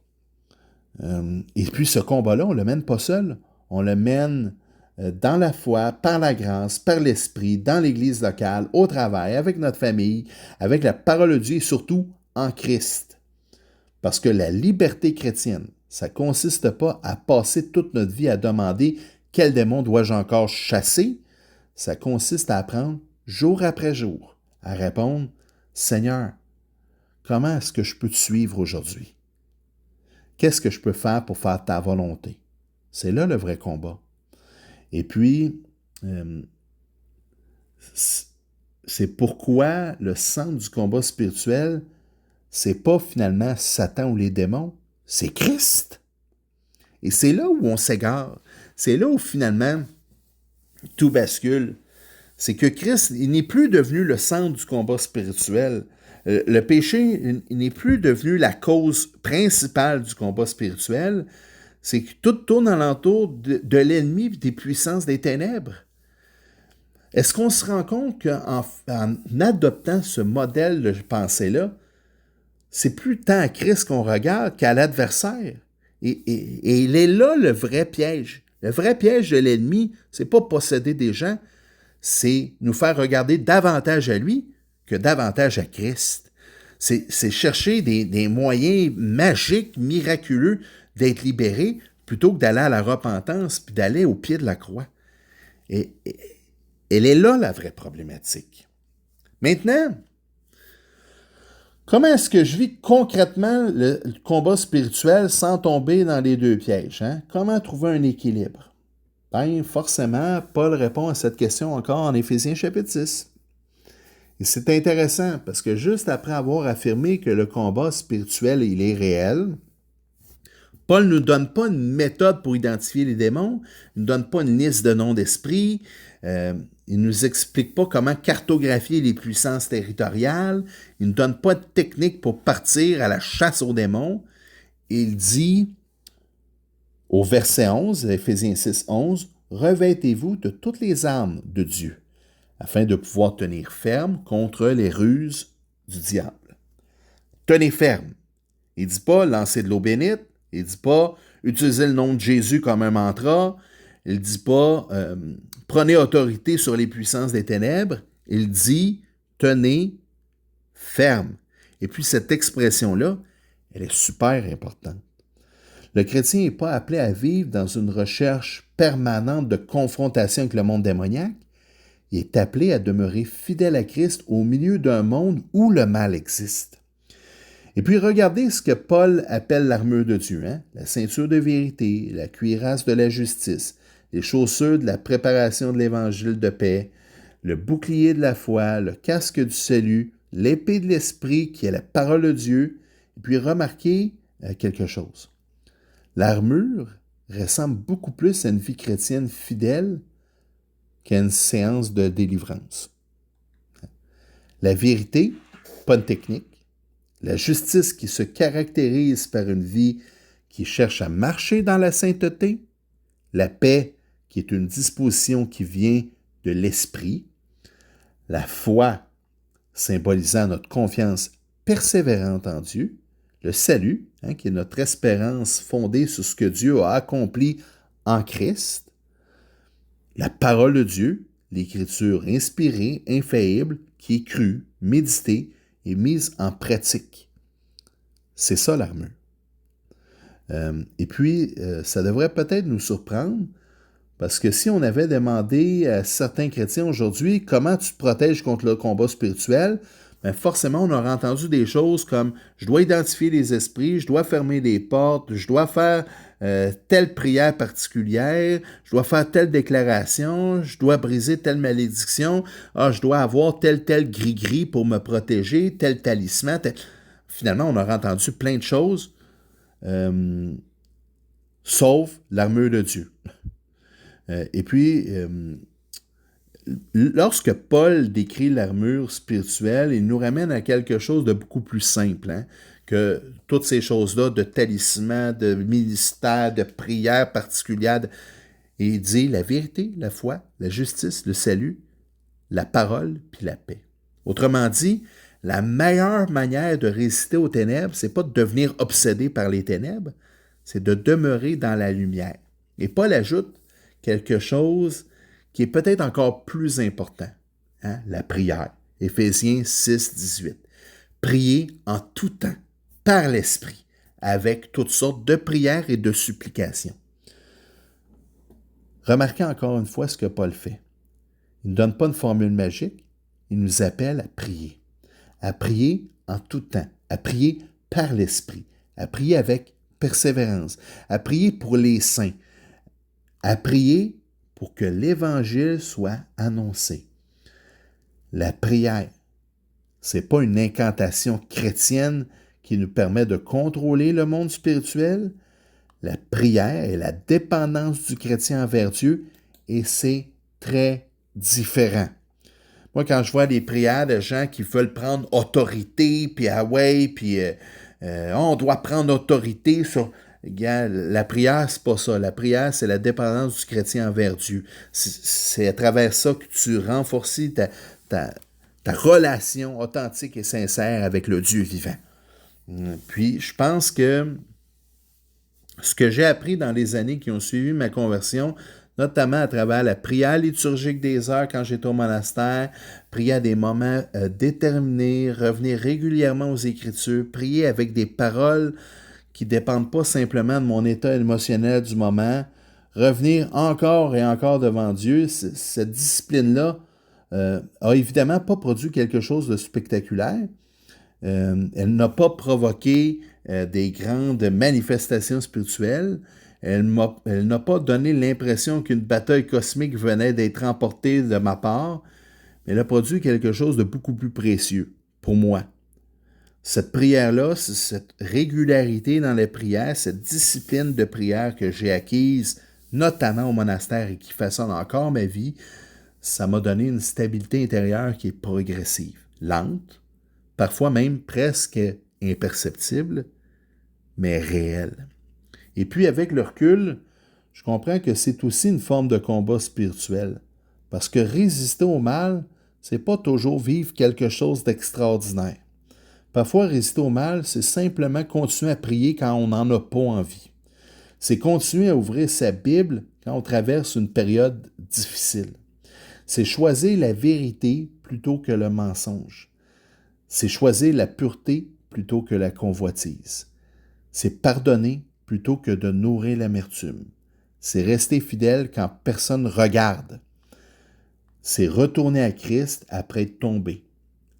Et puis ce combat-là, on ne le mène pas seul. On le mène dans la foi, par la grâce, par l'esprit, dans l'Église locale, au travail, avec notre famille, avec la parole de Dieu et surtout en Christ. Parce que la liberté chrétienne, ça ne consiste pas à passer toute notre vie à demander quel démon dois-je encore chasser. Ça consiste à apprendre jour après jour à répondre « Seigneur, comment est-ce que je peux te suivre aujourd'hui? Qu'est-ce que je peux faire pour faire ta volonté? » C'est là le vrai combat. Et puis, c'est pourquoi le centre du combat spirituel, c'est pas finalement Satan ou les démons, c'est Christ. Et c'est là où on s'égare. C'est là où finalement tout bascule. C'est que Christ, il n'est plus devenu le centre du combat spirituel. Le péché, il n'est plus devenu la cause principale du combat spirituel. C'est que tout tourne alentour de l'ennemi et des puissances des ténèbres. Est-ce qu'on se rend compte qu'en adoptant ce modèle de pensée-là, c'est plus tant à Christ qu'on regarde qu'à l'adversaire? Et il est là le vrai piège. Le vrai piège de l'ennemi, c'est pas posséder des gens, c'est nous faire regarder davantage à lui que davantage à Christ. C'est chercher des moyens magiques, miraculeux d'être libéré plutôt que d'aller à la repentance puis d'aller au pied de la croix. Et elle est là la vraie problématique. Maintenant, comment est-ce que je vis concrètement le combat spirituel sans tomber dans les deux pièges? Hein? Comment trouver un équilibre? Bien, forcément, Paul répond à cette question encore en Éphésiens chapitre 6. Et c'est intéressant parce que juste après avoir affirmé que le combat spirituel, il est réel, Paul ne nous donne pas une méthode pour identifier les démons, il ne nous donne pas une liste de noms d'esprits, il ne nous explique pas comment cartographier les puissances territoriales, il ne nous donne pas de technique pour partir à la chasse aux démons. Il dit au verset 11, Éphésiens 6, 11, « Revêtez-vous de toutes les armes de Dieu, afin de pouvoir tenir ferme contre les ruses du diable. » Tenez ferme. Il ne dit pas lancer de l'eau bénite, il ne dit pas utiliser le nom de Jésus comme un mantra, il ne dit pas prenez autorité sur les puissances des ténèbres, il dit tenez ferme. Et puis cette expression-là, elle est super importante. Le chrétien n'est pas appelé à vivre dans une recherche permanente de confrontation avec le monde démoniaque. Il est appelé à demeurer fidèle à Christ au milieu d'un monde où le mal existe. Et puis regardez ce que Paul appelle l'armure de Dieu, hein? La ceinture de vérité, la cuirasse de la justice, les chaussures de la préparation de l'évangile de paix, le bouclier de la foi, le casque du salut, l'épée de l'esprit qui est la parole de Dieu. Et puis remarquez quelque chose. L'armure ressemble beaucoup plus à une vie chrétienne fidèle qu'à une séance de délivrance. La vérité, pas une technique. La justice qui se caractérise par une vie qui cherche à marcher dans la sainteté. La paix qui est une disposition qui vient de l'esprit. La foi symbolisant notre confiance persévérante en Dieu. Le salut, qui est notre espérance fondée sur ce que Dieu a accompli en Christ. La parole de Dieu, l'écriture inspirée, infaillible, qui est crue, méditée et mise en pratique. C'est ça l'armure. Et puis, ça devrait peut-être nous surprendre Parce que si on avait demandé à certains chrétiens aujourd'hui comment tu te protèges contre le combat spirituel, bien forcément, on aurait entendu des choses comme je dois identifier les esprits, je dois fermer les portes, je dois faire telle prière particulière, je dois faire telle déclaration, je dois briser telle malédiction, je dois avoir tel gris-gris pour me protéger, tel talisman. Finalement, on aurait entendu plein de choses, sauf l'armure de Dieu. Et puis, lorsque Paul décrit l'armure spirituelle, il nous ramène à quelque chose de beaucoup plus simple, hein, que toutes ces choses-là de talisman, de ministère, de prière particulière. Et il dit la vérité, la foi, la justice, le salut, la parole, puis la paix. Autrement dit, la meilleure manière de résister aux ténèbres, c'est pas de devenir obsédé par les ténèbres, c'est de demeurer dans la lumière. Et Paul ajoute quelque chose qui est peut-être encore plus important, hein, la prière. Éphésiens 6, 18. Priez en tout temps, par l'Esprit, avec toutes sortes de prières et de supplications. Remarquez encore une fois ce que Paul fait. Il ne donne pas une formule magique, il nous appelle à prier en tout temps, à prier par l'Esprit, à prier avec persévérance, à prier pour les saints, à prier pour que l'Évangile soit annoncé. La prière, ce n'est pas une incantation chrétienne qui nous permet de contrôler le monde spirituel. La prière est la dépendance du chrétien envers Dieu et c'est très différent. Moi, quand je vois des prières de gens qui veulent prendre autorité, puis on doit prendre autorité sur... La prière, c'est pas ça. La prière, c'est la dépendance du chrétien envers Dieu. C'est à travers ça que tu renforces ta relation authentique et sincère avec le Dieu vivant. Puis, je pense que ce que j'ai appris dans les années qui ont suivi ma conversion, notamment à travers la prière liturgique des heures quand j'étais au monastère, prier à des moments déterminés, revenir régulièrement aux Écritures, prier avec des paroles qui ne dépendent pas simplement de mon état émotionnel du moment, revenir encore et encore devant Dieu, cette discipline-là a évidemment pas produit quelque chose de spectaculaire. Elle n'a pas provoqué des grandes manifestations spirituelles. Elle n'a pas donné l'impression qu'une bataille cosmique venait d'être remportée de ma part, mais elle a produit quelque chose de beaucoup plus précieux pour moi. Cette prière-là, cette régularité dans les prières, cette discipline de prière que j'ai acquise, notamment au monastère et qui façonne encore ma vie, ça m'a donné une stabilité intérieure qui est progressive, lente, parfois même presque imperceptible, mais réelle. Et puis avec le recul, je comprends que c'est aussi une forme de combat spirituel, parce que résister au mal, c'est pas toujours vivre quelque chose d'extraordinaire. Parfois, résister au mal, c'est simplement continuer à prier quand on n'en a pas envie. C'est continuer à ouvrir sa Bible quand on traverse une période difficile. C'est choisir la vérité plutôt que le mensonge. C'est choisir la pureté plutôt que la convoitise. C'est pardonner plutôt que de nourrir l'amertume. C'est rester fidèle quand personne regarde. C'est retourner à Christ après être tombé.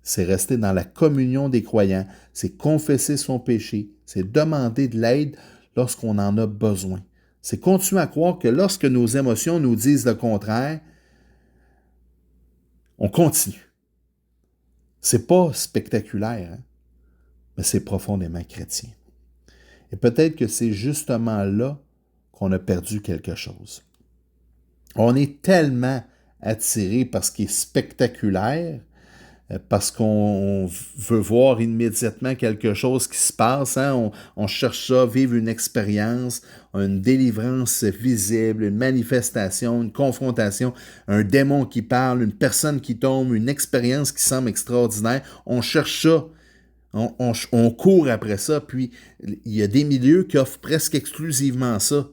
C'est rester dans la communion des croyants, c'est confesser son péché, c'est demander de l'aide lorsqu'on en a besoin. C'est continuer à croire que lorsque nos émotions nous disent le contraire, on continue. C'est pas spectaculaire, hein? Mais c'est profondément chrétien. Et peut-être que c'est justement là qu'on a perdu quelque chose. On est tellement attiré par ce qui est spectaculaire, parce qu'on veut voir immédiatement quelque chose qui se passe. Hein? On cherche ça, vivre une expérience, une délivrance visible, une manifestation, une confrontation, un démon qui parle, une personne qui tombe, une expérience qui semble extraordinaire. On cherche ça. On court après ça, puis il y a des milieux qui offrent presque exclusivement ça.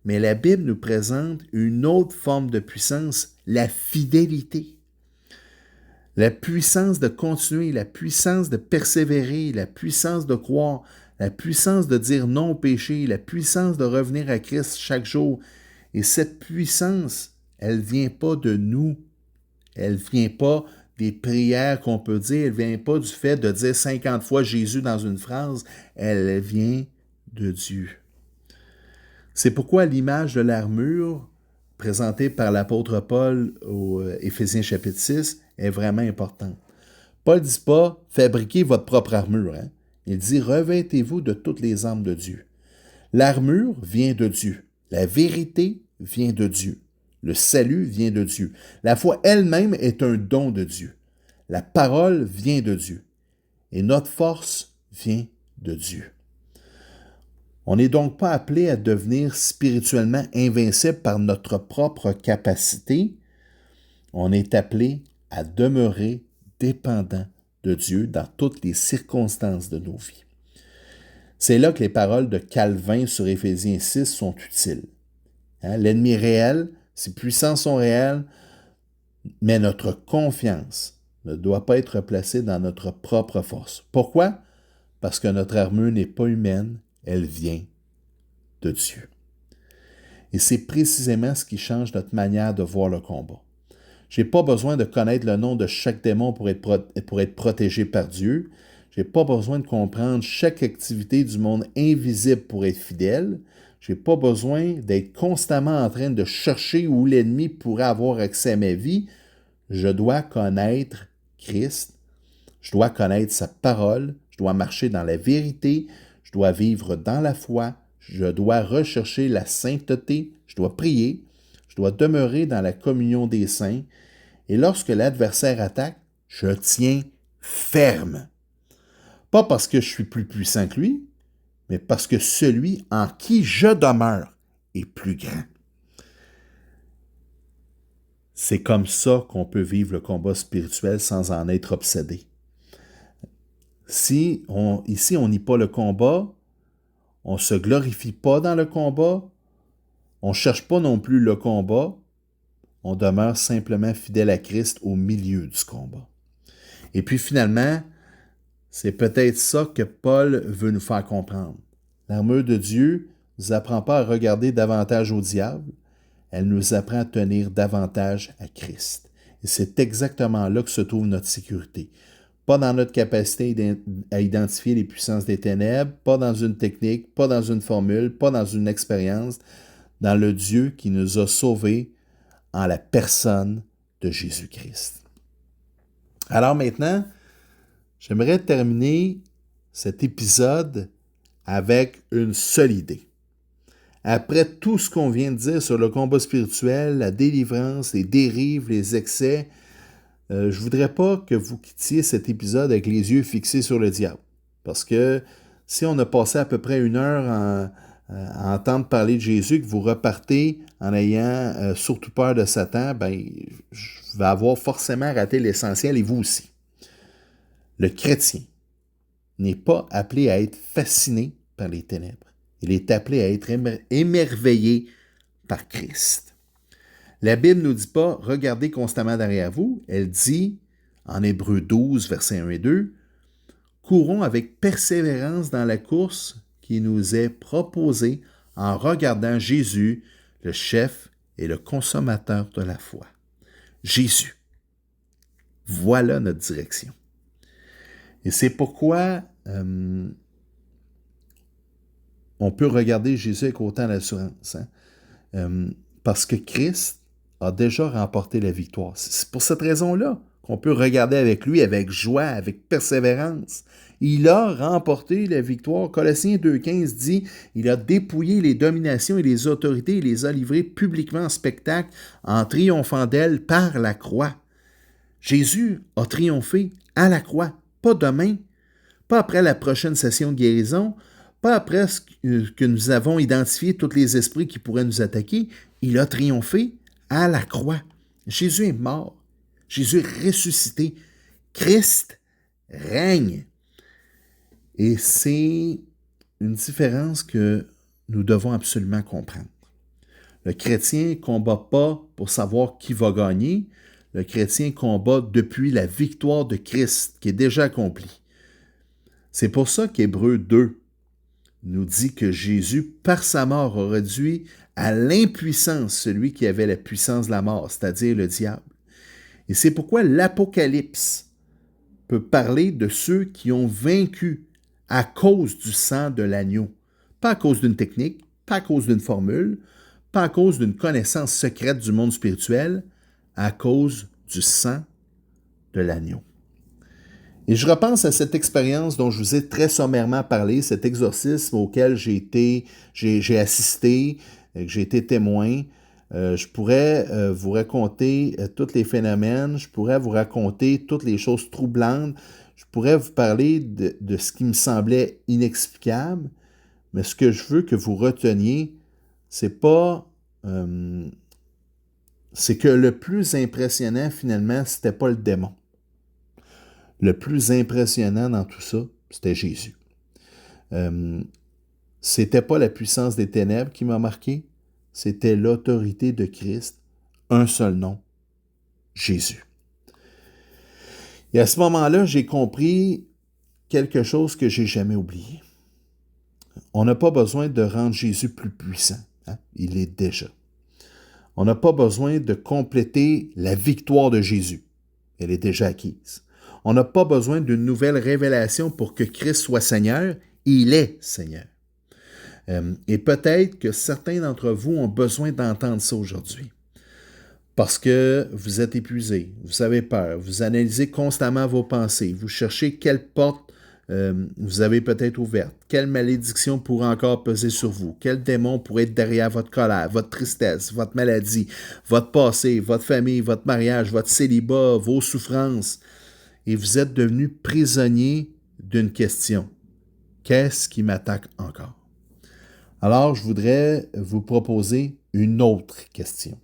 Mais la Bible nous présente une autre forme de puissance, la fidélité. La puissance de continuer, la puissance de persévérer, la puissance de croire, la puissance de dire non au péché, la puissance de revenir à Christ chaque jour. Et cette puissance, elle ne vient pas de nous. Elle ne vient pas des prières qu'on peut dire. Elle ne vient pas du fait de dire 50 fois Jésus dans une phrase. Elle vient de Dieu. C'est pourquoi l'image de l'armure présentée par l'apôtre Paul au Éphésiens chapitre 6 est vraiment importante. Paul ne dit pas « fabriquez votre propre armure ». Il dit « revêtez-vous de toutes les armes de Dieu ». L'armure vient de Dieu. La vérité vient de Dieu. Le salut vient de Dieu. La foi elle-même est un don de Dieu. La parole vient de Dieu. Et notre force vient de Dieu. On n'est donc pas appelé à devenir spirituellement invincible par notre propre capacité. On est appelé à demeurer dépendant de Dieu dans toutes les circonstances de nos vies. C'est là que les paroles de Calvin sur Éphésiens 6 sont utiles. L'ennemi est réel, ses puissances sont réelles, mais notre confiance ne doit pas être placée dans notre propre force. Pourquoi? Parce que notre armure n'est pas humaine, elle vient de Dieu. Et c'est précisément ce qui change notre manière de voir le combat. Je n'ai pas besoin de connaître le nom de chaque démon pour être protégé par Dieu. Je n'ai pas besoin de comprendre chaque activité du monde invisible pour être fidèle. Je n'ai pas besoin d'être constamment en train de chercher où l'ennemi pourrait avoir accès à ma vie. Je dois connaître Christ. Je dois connaître sa parole. Je dois marcher dans la vérité. Je dois vivre dans la foi. Je dois rechercher la sainteté. Je dois prier. Je dois demeurer dans la communion des saints. Et lorsque l'adversaire attaque, je tiens ferme. Pas parce que je suis plus puissant que lui, mais parce que celui en qui je demeure est plus grand. C'est comme ça qu'on peut vivre le combat spirituel sans en être obsédé. Ici, on nie pas le combat, on ne se glorifie pas dans le combat, on ne cherche pas non plus le combat, on demeure simplement fidèle à Christ au milieu du combat. Et puis finalement, c'est peut-être ça que Paul veut nous faire comprendre. L'armure de Dieu ne nous apprend pas à regarder davantage au diable, elle nous apprend à tenir davantage à Christ. Et c'est exactement là que se trouve notre sécurité. Pas dans notre capacité à identifier les puissances des ténèbres, pas dans une technique, pas dans une formule, pas dans une expérience, dans le Dieu qui nous a sauvés en la personne de Jésus-Christ. Alors maintenant, j'aimerais terminer cet épisode avec une seule idée. Après tout ce qu'on vient de dire sur le combat spirituel, la délivrance, les dérives, les excès, je ne voudrais pas que vous quittiez cet épisode avec les yeux fixés sur le diable. Parce que si on a passé à peu près 1 heure à entendre parler de Jésus, que vous repartez en ayant surtout peur de Satan, je vais avoir forcément raté l'essentiel et vous aussi. Le chrétien n'est pas appelé à être fasciné par les ténèbres. Il est appelé à être émerveillé par Christ. La Bible ne nous dit pas « regardez constamment derrière vous ». Elle dit, en Hébreux 12, versets 1 et 2, « Courons avec persévérance dans la course qui nous est proposée en regardant Jésus, le chef et le consommateur de la foi. » Jésus. Voilà notre direction. Et c'est pourquoi on peut regarder Jésus avec autant d'assurance. Parce que Christ a déjà remporté la victoire. C'est pour cette raison-là qu'on peut regarder avec lui avec joie, avec persévérance. Il a remporté la victoire. Colossiens 2,15 dit « Il a dépouillé les dominations et les autorités et les a livrées publiquement en spectacle en triomphant d'elles par la croix. » Jésus a triomphé à la croix, pas demain, pas après la prochaine session de guérison, pas après que nous avons identifié tous les esprits qui pourraient nous attaquer. Il a triomphé à la croix. Jésus est mort. Jésus est ressuscité. Christ règne. Et c'est une différence que nous devons absolument comprendre. Le chrétien ne combat pas pour savoir qui va gagner. Le chrétien combat depuis la victoire de Christ qui est déjà accomplie. C'est pour ça qu'Hébreux 2 nous dit que Jésus, par sa mort, a réduit à l'impuissance celui qui avait la puissance de la mort, c'est-à-dire le diable. Et c'est pourquoi l'Apocalypse peut parler de ceux qui ont vaincu à cause du sang de l'agneau. Pas à cause d'une technique, pas à cause d'une formule, pas à cause d'une connaissance secrète du monde spirituel, à cause du sang de l'agneau. Et je repense à cette expérience dont je vous ai très sommairement parlé, cet exorcisme auquel j'ai assisté, que j'ai été témoin. Je pourrais vous raconter tous les phénomènes, je pourrais vous raconter toutes les choses troublantes, je pourrais vous parler de ce qui me semblait inexplicable, mais ce que je veux que vous reteniez, c'est que le plus impressionnant finalement, c'était pas le démon. Le plus impressionnant dans tout ça, c'était Jésus. C'était pas la puissance des ténèbres qui m'a marqué, c'était l'autorité de Christ, un seul nom, Jésus. Et à ce moment-là, j'ai compris quelque chose que j'ai jamais oublié. On n'a pas besoin de rendre Jésus plus puissant, hein? Il est déjà. On n'a pas besoin de compléter la victoire de Jésus. Elle est déjà acquise. On n'a pas besoin d'une nouvelle révélation pour que Christ soit Seigneur. Il est Seigneur. Et peut-être que certains d'entre vous ont besoin d'entendre ça aujourd'hui. Parce que vous êtes épuisé, vous avez peur, vous analysez constamment vos pensées, vous cherchez quelle porte vous avez peut-être ouverte, quelle malédiction pourrait encore peser sur vous, quel démon pourrait être derrière votre colère, votre tristesse, votre maladie, votre passé, votre famille, votre mariage, votre célibat, vos souffrances. Et vous êtes devenu prisonnier d'une question. Qu'est-ce qui m'attaque encore? Alors, je voudrais vous proposer une autre question.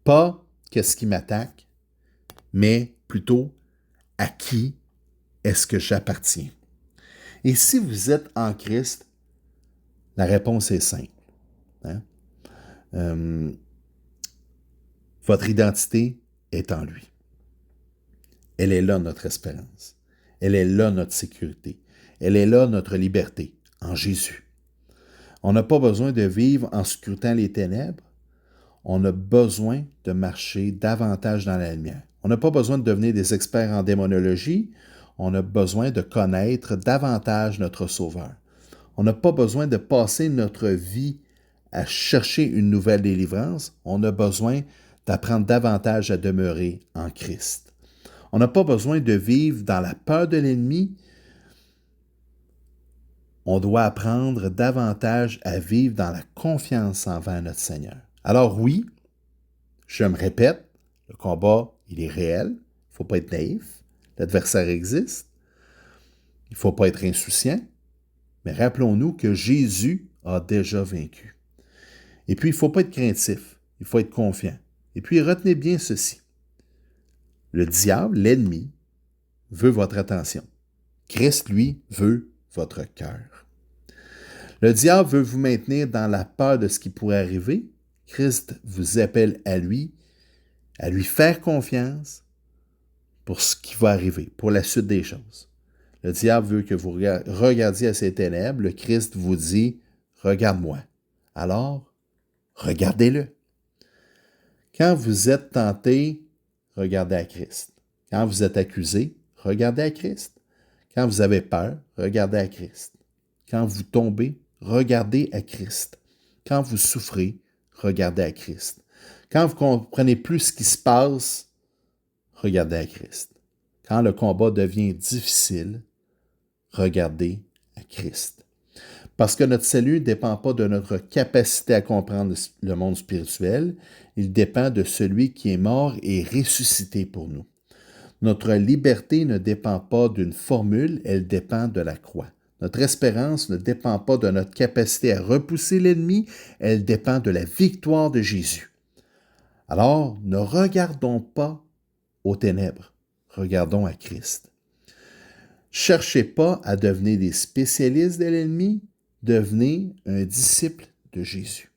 Pas qu'est-ce qui m'attaque, mais plutôt à qui est-ce que j'appartiens? Et si vous êtes en Christ, la réponse est simple. Hein? Votre identité est en lui. Elle est là, notre espérance. Elle est là, notre sécurité. Elle est là, notre liberté, en Jésus. On n'a pas besoin de vivre en scrutant les ténèbres. On a besoin de marcher davantage dans la lumière. On n'a pas besoin de devenir des experts en démonologie. On a besoin de connaître davantage notre Sauveur. On n'a pas besoin de passer notre vie à chercher une nouvelle délivrance. On a besoin d'apprendre davantage à demeurer en Christ. On n'a pas besoin de vivre dans la peur de l'ennemi. On doit apprendre davantage à vivre dans la confiance envers notre Seigneur. Alors oui, je me répète, le combat, il est réel. Il ne faut pas être naïf. L'adversaire existe. Il ne faut pas être insouciant. Mais rappelons-nous que Jésus a déjà vaincu. Et puis, il ne faut pas être craintif. Il faut être confiant. Et puis, retenez bien ceci. Le diable, l'ennemi, veut votre attention. Christ, lui, veut votre cœur. Le diable veut vous maintenir dans la peur de ce qui pourrait arriver. Christ vous appelle à lui faire confiance pour ce qui va arriver, pour la suite des choses. Le diable veut que vous regardiez à ces ténèbres. Le Christ vous dit, regarde-moi. Alors, regardez-le. Quand vous êtes tenté, regardez à Christ. Quand vous êtes accusé, regardez à Christ. Quand vous avez peur, regardez à Christ. Quand vous tombez, regardez à Christ. Quand vous souffrez, regardez à Christ. Quand vous ne comprenez plus ce qui se passe, regardez à Christ. Quand le combat devient difficile, regardez à Christ. Parce que notre salut ne dépend pas de notre capacité à comprendre le monde spirituel, il dépend de celui qui est mort et ressuscité pour nous. Notre liberté ne dépend pas d'une formule, elle dépend de la croix. Notre espérance ne dépend pas de notre capacité à repousser l'ennemi, elle dépend de la victoire de Jésus. Alors, ne regardons pas aux ténèbres, regardons à Christ. Cherchez pas à devenir des spécialistes de l'ennemi, devenez un disciple de Jésus.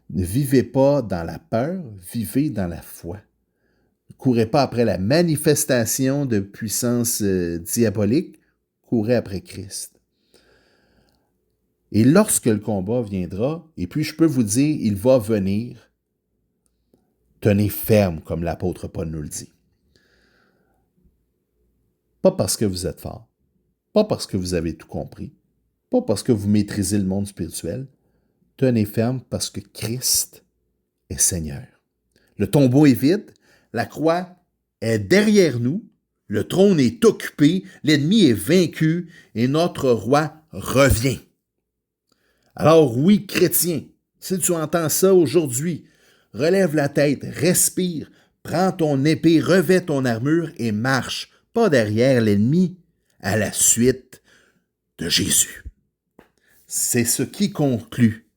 Ne vivez pas dans la peur, vivez dans la foi. Ne courez pas après la manifestation de puissance diabolique, courez après Christ. Et lorsque le combat viendra, et puis je peux vous dire, il va venir, tenez ferme, comme l'apôtre Paul nous le dit. Pas parce que vous êtes fort, pas parce que vous avez tout compris, pas parce que vous maîtrisez le monde spirituel. Tenez ferme parce que Christ est Seigneur. Le tombeau est vide, la croix est derrière nous, le trône est occupé, l'ennemi est vaincu et notre roi revient. Alors oui, chrétien, si tu entends ça aujourd'hui, relève la tête, respire, prends ton épée, revêt ton armure et marche, pas derrière l'ennemi, à la suite de Jésus. C'est ce qui conclut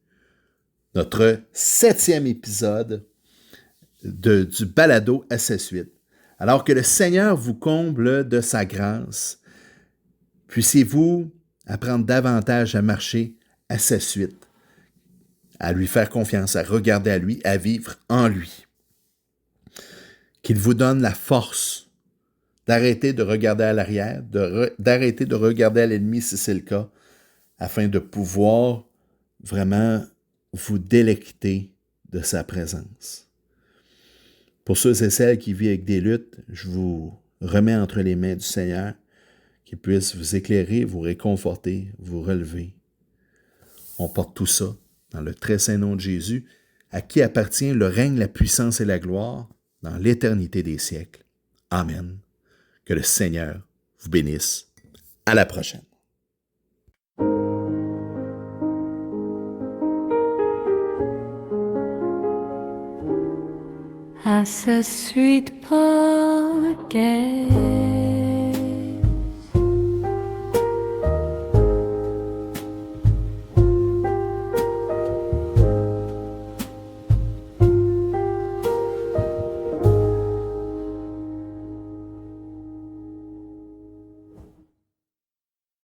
notre 7e épisode du balado à sa suite. Alors que le Seigneur vous comble de sa grâce, puissiez-vous apprendre davantage à marcher à sa suite, à lui faire confiance, à regarder à lui, à vivre en lui. Qu'il vous donne la force d'arrêter de regarder à l'arrière, d'arrêter de regarder à l'ennemi si c'est le cas, afin de pouvoir vraiment vous délecter de sa présence. Pour ceux et celles qui vivent avec des luttes, je vous remets entre les mains du Seigneur, qu'il puisse vous éclairer, vous réconforter, vous relever. On porte tout ça dans le très saint nom de Jésus, à qui appartient le règne, la puissance et la gloire dans l'éternité des siècles. Amen. Que le Seigneur vous bénisse. À la prochaine. As a sweet parted